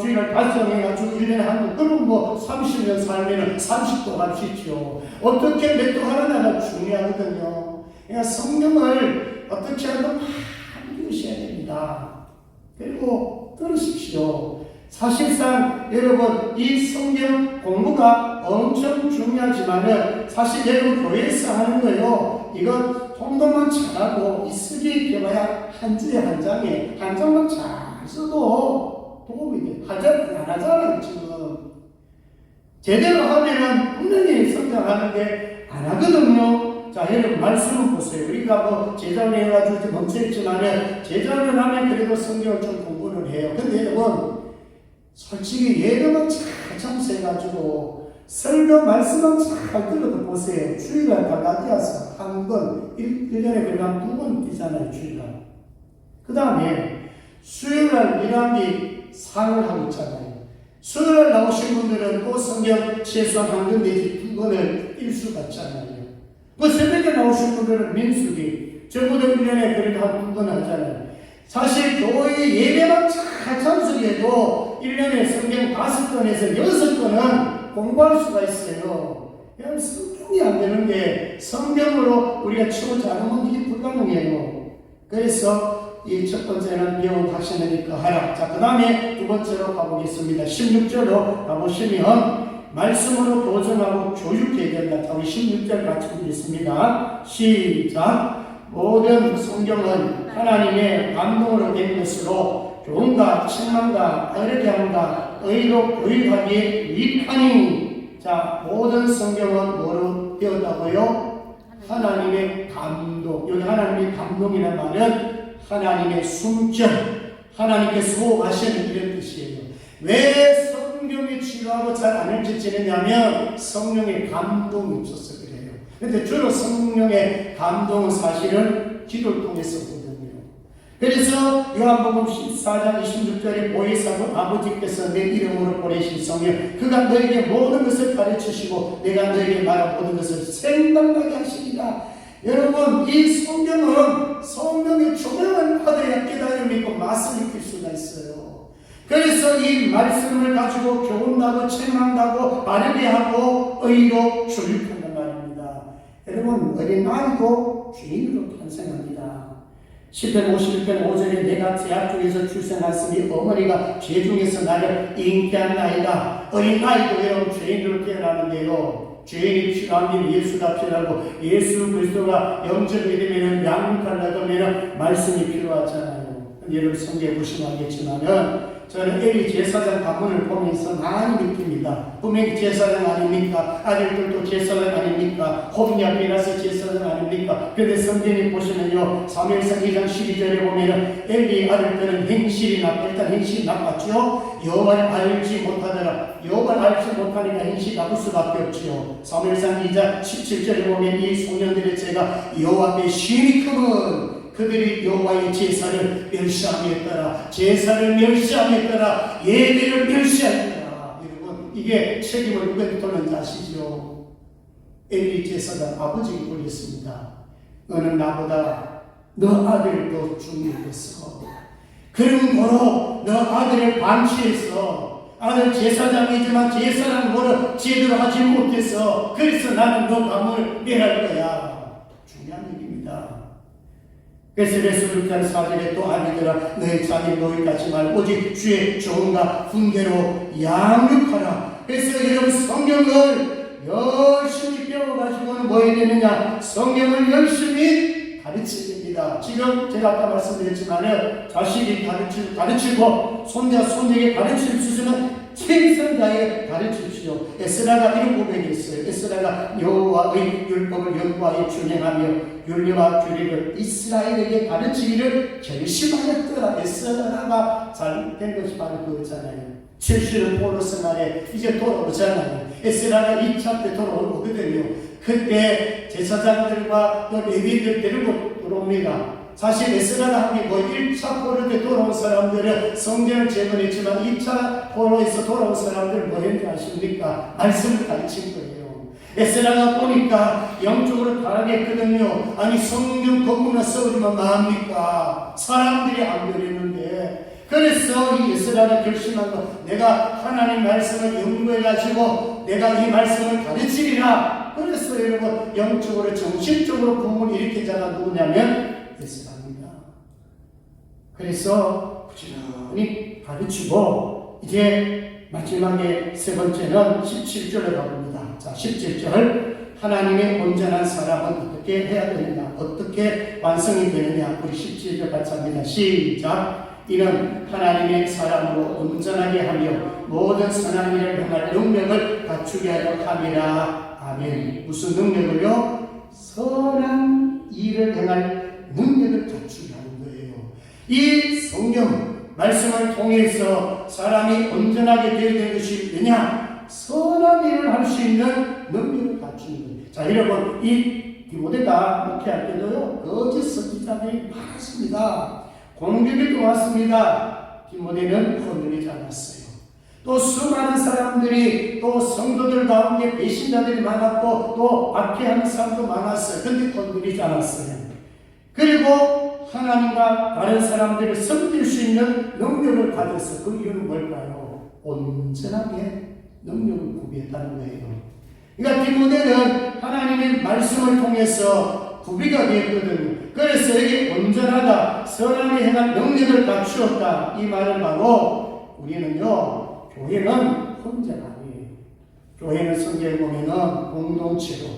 주일을 달성해가지고 1년에 한 번, 그럼 뭐 30년 살면은 30도 갈 수 있죠. 어떻게 몇 도 하느냐가 중요하거든요. 그러니까 성경을 어떻게 하든 많이 읽으셔야 됩니다. 그리고 들으십시오. 사실상 여러분 이 성경 공부가 엄청 중요하지만은 사실 여러분 교회에서 하는 거요. 이건 통독만 잘하고 이 쓰기 배워야 한 주에 한 장에 한 장만 잘 써도 도움이 돼. 하자는 안 하잖아요 지금. 제대로 하면은 분명히 성장하는데 안 하거든요. 자, 여러분 말씀을 보세요. 우리가 뭐 제자훈련 해가지고 멈춰있지만은 제자훈련 하면 그래도 성경을 좀 공부를 해요. 근데 여러분 솔직히 예배만 잘 참석해가지고 설교 말씀만 잘 들어도 보세요. 주일날 갈라디아서 한 번, 1년에 그냥 2번 뛰잖아요, 주일날. 그 다음에 수요일날 1학기 상을 하고 있잖아요. 수요일날 나오신 분들은 또 성경 최소한 한 권 내지 2권을 뛸 수가 있잖아요. 뭐 새벽에 나오신 분들은 민수기, 저보다 1년에 그래도 한 2권 하잖아요. 사실 교회 예배만 잘 참석해도 1년에 성경 5권에서 6권은 공부할 수가 있어요. 그냥 성경이 안 되는데 성경으로 우리가 치우지 않으면 이게 불가능해요. 그래서 이 첫 번째는 배워가시니까 하라. 자, 그 다음에 두 번째로 가보겠습니다. 16절로 가보시면 말씀으로 도전하고 교육해야 된다. 우리 16절 같이 보겠습니다. 시작. 모든 성경은 하나님의 감동으로 된 것으로 교훈과 책망과 어렵게 함과 의로 교육하기에 유익하니. 자, 모든 성경은 뭐로 되었다고요? 하나님의 감동. 여기 하나님의 감동이라는 말은 하나님의 숨결, 하나님께서 호흡하시는 이런 뜻이에요. 왜 성경이 지루하고 잘 안 읽혀지느냐면 성령의 감동이 없어서 그래요. 그런데 주로 성령의 감동은 사실은 기도를 통해서 오거든요. 그래서 요한복음 14장 26절에 보혜사고 아버지께서 내 이름으로 보내신 성령 그가 너에게 모든 것을 가르치시고 내가 너에게 말한 모든 것을 생각나게 하시리라. 여러분 이 성경은 성령의 조명을 받아야 깨달음이 있고 맛을 익힐 수가 있어요. 그래서 이 말씀을 가지고 교훈하고 책망하고 바르게 하고 의로 교육한단 말입니다. 여러분 어린아이도 죄인으로 탄생합니다. 10편 51편 5절에 내가 제약 중에서 출생했으니 어머니가 죄 중에서 나를 잉태한 나이다. 어린아이도 여러분 죄인으로 태어나는데요. 죄인이 필요하면 예수가 필요하고 예수 그리스도가 영접이 되면 양육을 하려면 말씀이 필요하잖아요. 여러분 성경에 보시면 알겠지만은 저는 에리 제사장 가문을 보면서 많이 느낍니다. 분명히 제사장 아닙니까? 아들들도 제사장 아닙니까? 홈야비라서 제사장 아닙니까? 그런데 성경에 보시면요 사무엘상 2장 12절에 보면은 엘리 아들들은 행실이 일단 행실이 나빴죠. 여호와를 알지 못하더라. 여호와를 알지 못하니까 행실이 나쁠 수밖에 없지요. 사무엘상 2장 17절에 보면 이 소년들의 죄가 여호와 앞에 심히 크면 그들이 여호와의 제사를 멸시함에 따라 제사를 멸시함에 따라 예배를 멸시함에 따라 여러분 이게 책임을 누구에게 돌는지 아시죠? 엘리 제사장 아버지에게 돌렸습니다. 너는 나보다 너 아들을 더 중요했어. 그러므로 너 아들을 반치해서 아들 제사장이지만 제사라는 거를 제대로 하지 못해서 그래서 나는 너 감을 멸할 거야. 중요한 얘기입니다. 그래서 레스루탄 4절에 또 아니더라 너의 자녀 너희까지 말 오직 주의 종과 훈계로 양육하라. 그래서 여러분 성경을 열심히 배워가지고는 뭐 해야 되느냐? 성경을 열심히 가르쳐야 됩니다. 지금 제가 아까 말씀드렸지만 자식이 가르치고 손자 손녀에게 가르칠 수 있으면 최선 다해 가르치십시오. 에스라가 이런 고백이 있어요. 에스라가 여호와의 율법을 연구하여 준행하며 윤리와 규례를 이스라엘에게 가르치기를 결심하였더라. 에스라가 잘 된 것이 바로 그거잖아요. 70년 포로스 날에 이제 돌아오잖아요. 에스라가 2차 때 돌아오거든요. 그때 제사장들과 또 레위인들 데리고 들어옵니다. 사실 에스라가 한 게 뭐 1차 포로 때 돌아온 사람들은 성경을 제거했지만 2차 포로에서 돌아온 사람들은 뭐 했는지 아십니까? 말씀을 가르친 거예요. 에스라가 보니까 영적으로 타락했거든요. 아니 성경 거꾸나 써오지만 뭐합니까? 사람들이 안 그랬는데 그래서 이 에스라가 결심한 거 내가 하나님 말씀을 연구해가지고 내가 이 말씀을 가르치리라. 그래서 여러분 영적으로 정신적으로 부흥을 일으킨 자가 누구냐면 에스라입니다. 그래서 부지런히 가르치고 이제 마지막에 세 번째는 17절에 가봅니다. 자 17절 하나님의 온전한 사람은 어떻게 해야 되느냐 어떻게 완성이 되느냐 우리 17절 같이 합니다. 시작. 이는 하나님의 사람으로 온전하게 하며 모든 선한 일을 행할 능력을 갖추게 하려 함이라. 아멘. 무슨 능력을요? 선한 일을 행할 능력을 갖추게 하는 거예요. 이 성경 말씀을 통해서 사람이 온전하게 되어야 되는 것이 뭐냐? 선한 일을 할 수 있는 능력을 갖추는 거예요. 자 여러분 이 디모데가 목회할 때도요 거짓 선지자들이 많았습니다. 공격이 또 왔습니다. 디모데는 흔들리지 않았어요. 또 수많은 사람들이 또 성도들 가운데 배신자들이 많았고 또 박해하는 사람도 많았어요. 근데 흔들리지 않았어요. 그리고 하나님과 다른 사람들을 섬길 수 있는 능력을 가졌어요. 그 이유는 뭘까요? 온전하게 능력을 구비했다는 거예요. 그러니까 디모데는 하나님의 말씀을 통해서 구비가 되었거든요. 그래서 여기 온전하다, 선하게 행한 능력을 갖추었다. 이 말은 바로 우리는요, 교회는 혼자가 아니에요. 교회는 성경에 보면은 공동체로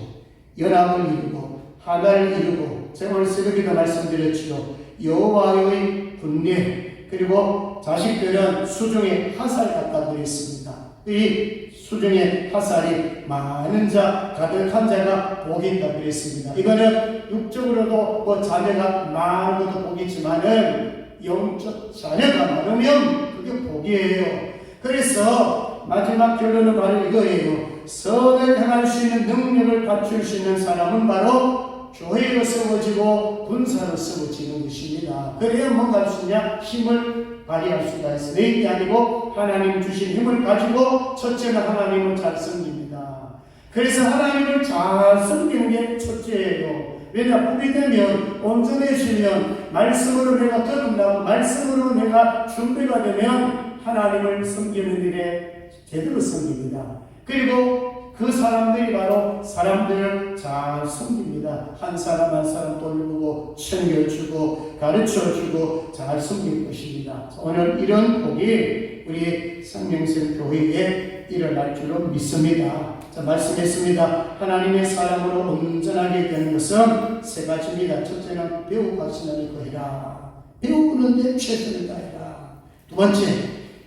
연합을 이루고 하나를 이루고 제가 오늘 새벽에도 말씀드렸지요. 여호와의 분례 그리고 자식들은 수중에 화살 갖다 드렸습니다. 이 수중에 화살이 많은 자, 가득한 자가 복이 있다 그랬습니다. 이거는 육적으로도 뭐 자녀가 많은 것도 복이지만은 영적 자녀가 많으면 그게 복이에요. 그래서 마지막 결론은 바로 이거예요. 선을 행할 수 있는 능력을 갖출 수 있는 사람은 바로 교회로 세워지고 군사로 세워지는 것입니다. 그래야 뭔가 할 수 있냐? 힘을 발휘할 수가 있어요. 내 힘이 아니고 하나님 주신 힘을 가지고 첫째는 하나님을 잘 섬깁니다. 그래서 하나님을 잘 섬기는 게 첫째예요. 왜냐? 복이 되면 온전해지면 말씀으로 내가 거듭나고 말씀으로 내가 준비가 되면 하나님을 섬기는 일에 제대로 섬깁니다. 그리고 그 사람들이 바로 사람들을 잘 섬깁니다. 한 사람 한 사람 돌보고 챙겨주고 가르쳐주고 잘 섬길 것입니다. 오늘 이런 복이 우리 성령생 교회에 일어날 줄로 믿습니다. 자, 말씀했습니다. 하나님의 사람으로 온전하게 되는 것은 세 가지입니다. 첫째는 배우고 가시는 거이라. 배우는데 최선을 다해라. 두 번째,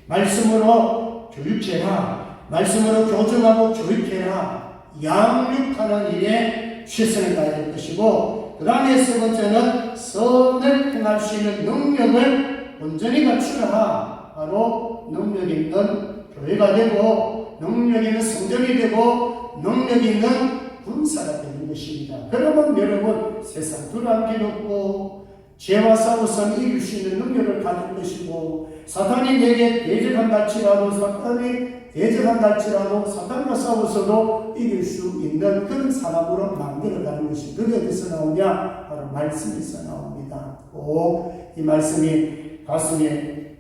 말씀으로 교육해라. 말씀으로 교정하고 교육해라. 양육하는 일에 최선을 다해야 될 것이고, 그 다음에 세 번째는 선을 행할 수 있는 능력을 온전히 갖추라. 바로 능력 있는 교회가 되고 능력 있는 성전이 되고 능력 있는 군사가 되는 것입니다. 그러면 여러분 세상 두려울 필요 없고 죄와 싸워서 이길 수 있는 능력을 가진 것이고, 사탄이 내게 대적한다 할지라도 사탄과 싸워서도 이길 수 있는 그런 사람으로 만들어가는 것이 그게 어디서 나오냐? 바로 말씀에서 나옵니다. 꼭 이 말씀이 가슴에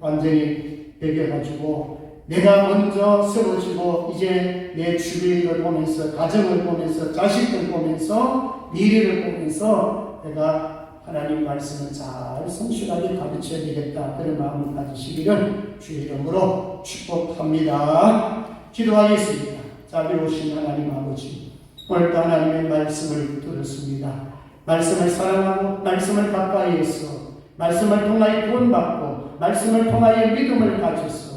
완전히 배겨가지고 내가 먼저 세워지고 이제 내 주위를 보면서, 가정을 보면서, 자식들 보면서, 미래를 보면서 내가 하나님 말씀을 잘 성실하게 가르쳐야 되겠다, 그런 마음을 가지시기를 주의 이름으로 축복합니다. 기도하겠습니다. 자비로우신 하나님 아버지, 오늘도 하나님의 말씀을 들었습니다. 말씀을 사랑하고 말씀을 가까이해서 말씀을 통하여 구원받고 말씀을 통하여 믿음을 가져서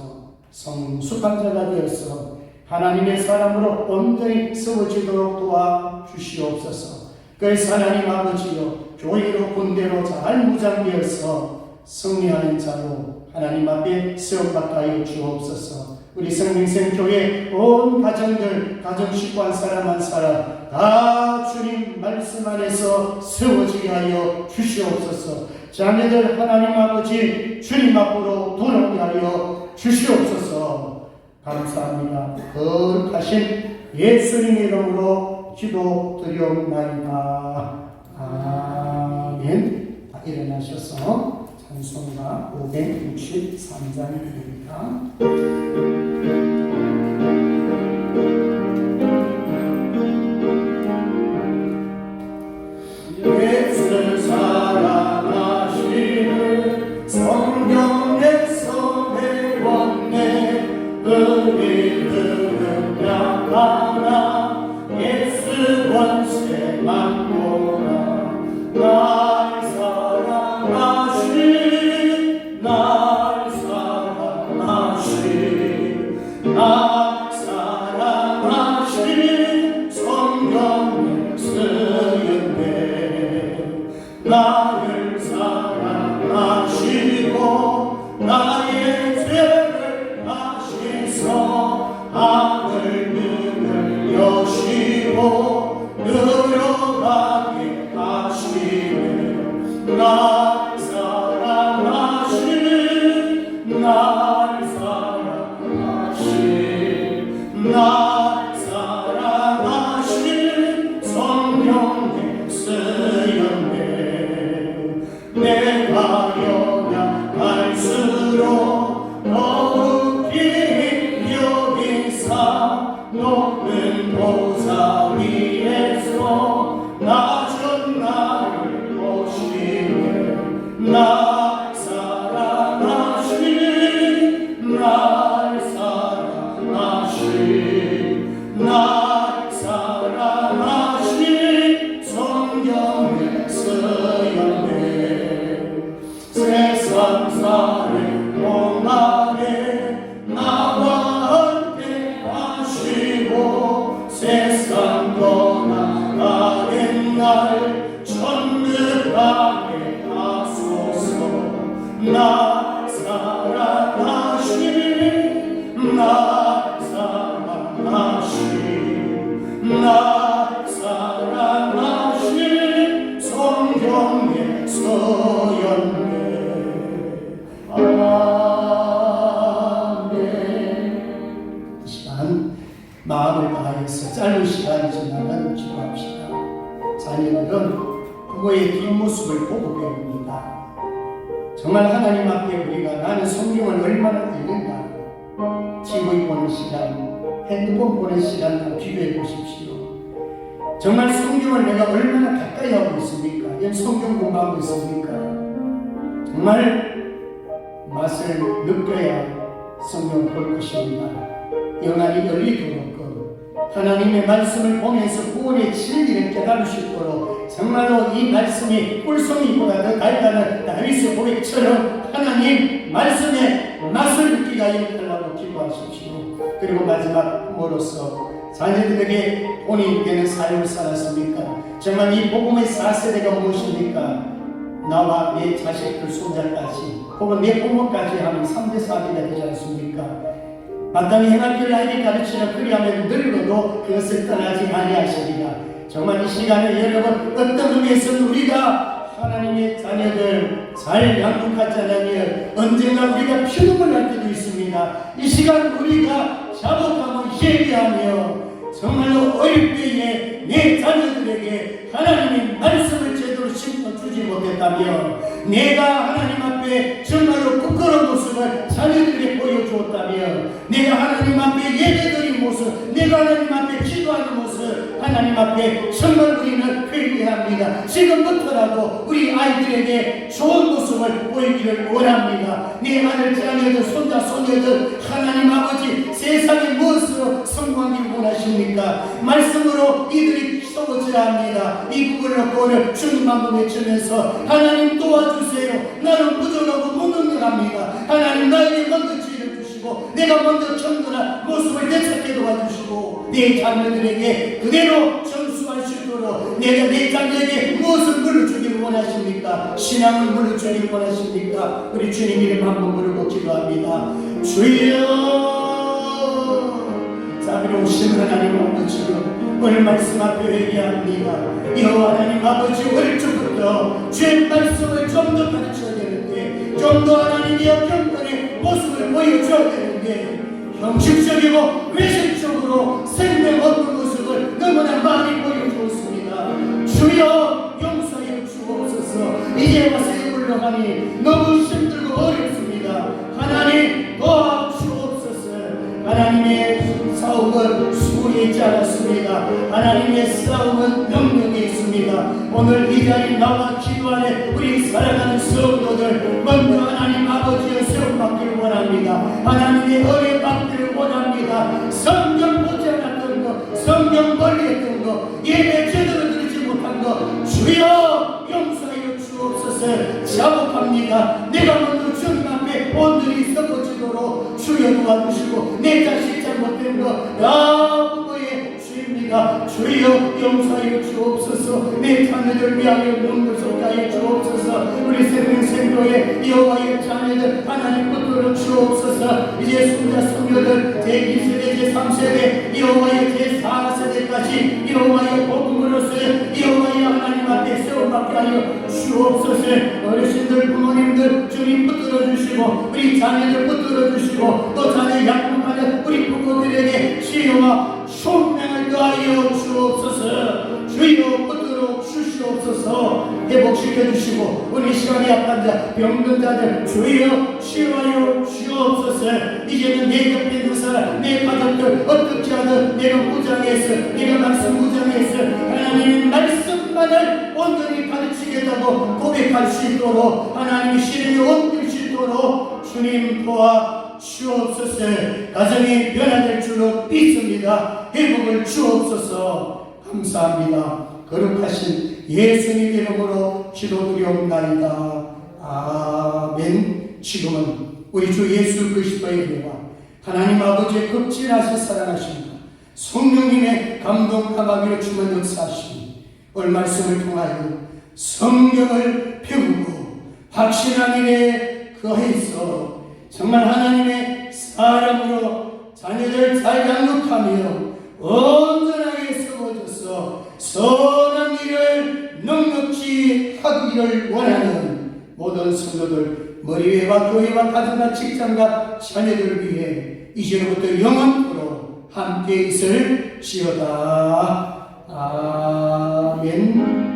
성숙한 자가 되어서 하나님의 사람으로 온전히 세워지도록 도와주시옵소서. 그래서 하나님 아버지여, 교회로 군대로 잘 무장되어서 승리하는 자로 하나님 앞에 세움받게 하여 주옵소서. 우리 생명생교회 온 가정들, 가정 식구 한 사람 한 사람 다 주님 말씀 안에서 세워지게 하여 주시옵소서. 자녀들 하나님 아버지 주님 앞으로 돌아오게 하여 주시옵소서. 감사합니다. 거룩하신 예수님 이름으로 기도드리옵나이다. 아멘. 다 일어나셔서 찬송가 563장입니다. 예수 사랑하시는 성경에서 배웠네. 우리들은 약하나 예수 권세 많구나. 날 사랑하신 성경에 쓰였네. 나를 사랑하시고 나의 죄를 아시소. 하늘 문을 여시고 들어가게 하시네. 날 사랑하신 성경에 쓰였네. 내가 연약할수록 더욱이 여기사 높은 보좌 위에서 낮은 나를 보시네. 날 사랑하신 성경에 쓰였네. 세상 살을 동안에 나와 함께 하시고 세상 떠나가는 날 천국 가게 하소서. 날 사랑하신 성경에 쓰였네. 아멘. 이 시간 마음을 다해서 짧은 시간이지만 기도합시다. 자녀들은 부모의 뒷모습을 보고 배웁니다. 정말 하나님 앞에 우리가 나는 성경을 얼마나 읽는가, TV 보는 시간, 핸드폰 보는 시간 다 비교해 보십시오. 정말 성경을 내가 얼마나 가까이 하고 있습니까? 성경 공부하고 있습니까? 정말 맛을 느껴야 성경 볼 것입니다. 영안이 열리도록 하나님의 말씀을 보면서 구원의 진리를 깨달을 수 있도록 정말로 이 말씀이 꿀송이보다 더 달다는 다윗의 고백처럼 하나님 말씀의 맛을 느끼게 하여 달라고 기도하십시오. 그리고 마지막 부모로서 자녀들에게 본인 되는 삶을 살았습니까? 정말 이 복음의 4세대가 무엇입니까? 나와 내 자식들 손자까지 혹은 내 부모까지 하는 3대 4대가 되지 않습니까? 마땅히 행할 길을 알게 가르치려 그리하면 늙어도 그것을 떠나지 아니하시리라. 정말 이 시간에 여러분 어떤 의미에서는 우리가 하나님의 자녀들 잘 양육하자면 언젠가 우리가 피눈물 날 때도 있습니다. 이 시간 우리가 자복하고 예비하며 정말로 어릴 때에 내 자녀들에게 하나님의 말씀을 제대로 심어주지 못했다며 내가 하나님 앞에 정말로 부끄러운 모습을 자녀들에게 보여주었다며 내가 하나님 앞에 예배드린 모습, 내가 하나님 앞에 기도하는 모습, 하나님 앞에 정말 우리는 회개합니다. 지금부터라도 우리 아이들에게 좋은 모습을 보이기를 원합니다. 내 아들, 자녀들, 손자, 손녀들 하나님 아버지 세상에 무엇으로 성공하기를 원하십니까? 말씀으로 이들이 기도하자 합니다. 이 부분을 놓고 오늘 주님 한번 외치면서 하나님 도와주세요. 나는 부족하고 무능력합니다. 하나님 나에게 먼저 지혜를 주시고 내가 먼저 정근한 모습을 되찾게 도와주시고 내 자녀들에게 그대로 전수할 수 있도록 내가 내 자녀에게 무엇을 물려주기를 원하십니까? 신앙을 물려주기를 원하십니까? 우리 주님 이름 한번 부르고 기도합니다. 주여 자비로우신 하나님 아버지요 오늘 말씀 앞에 회개합니다. 여호와 하나님 아버지 오늘 주부터 주의 말씀을 좀 더 가르쳐야 되는데 좀 더 하나님의 역경권의 모습을 보여줘야 되는데 형식적이고 외식적으로 생명 없는 모습을 너무나 많이 보여주었습니다. 주여 용서해 주옵소서. 이제 와서 물러가니 너무 힘들고 어렵습니다. 하나님 도와주옵소서. 하나님의 싸움은 수고에 있지 않았습니다. 하나님의 싸움은 능력에 있습니다. 오늘 이 자리에 나와 기도하는 우리 사랑하는 성도들 먼저 하나님 아버지의 세움받기를 원합니다. 하나님의 은혜 받기를 원합니다. 성경 보지 않았던 것, 성경 멀리 했던 것, 예배 제대로 드리지 못한 것 주여 용서하여 주옵소서. 자복합니다. 내가 먼저 주님 앞에 온전히 썩어지도록 주여 도와주시고 내 자식 잘못된 것 부모의 주입니다. 주여 용서하여 주옵소서. 내 자녀들 위하여 용서하여 주옵소서. 우리 생명생도의 여호와의 자녀들 하나님 붙들어 주옵소서. 이제 손자 손녀들 제2세대 제3세대 여호와의 제4세대까지 여호와의 복음으로서 여호와의 하나님 앞에 세움받게 하여 주옵소서. 어르신들 부모님들 주님 붙들어 주시고 우리 자녀들 붙들어 주시고 또 자녀 양육하는 우리 부모들에게 지혜와 총명을 더하여 주옵소서. 주여 붙들어 주시옵소서. 회복시켜 주시고 우리 시간에 약한 자 병든 자들 주여 치유하여 주옵소서. 이제는 내 옆에 있는 사람 내 가족들 어떻게 하든 내가 무장해서 내가 말씀 무장해서 하나님의 말씀만을 온전히 가르치겠다고 고백할 수 있도록 하나님의 시름이 옮길 수 있도록 주님 도와 주옵소서. 가정이 변화될 줄로 믿습니다. 회복을 주옵소서. 감사합니다. 거룩하신 예수님 이름으로 기도드리옵나이다. 아멘. 지금은 우리 주 예수 그리스도의 은혜와 하나님 아버지의 극진하신 사랑하심과 성령님의 감동 감화기로 주만 역사하시니 오늘 말씀을 통하여 성경을 배우고 확신한 일에 거해서 정말 하나님의 사람으로 자녀들 잘 양육하며 온전하게 세워져서 선한 일을 넉넉히 하기를 원하는 모든 성도들 머리회와 교회와 가정과 직장과 자녀들을 위해 이제부터 영원토록 함께 있을지어다. 아멘.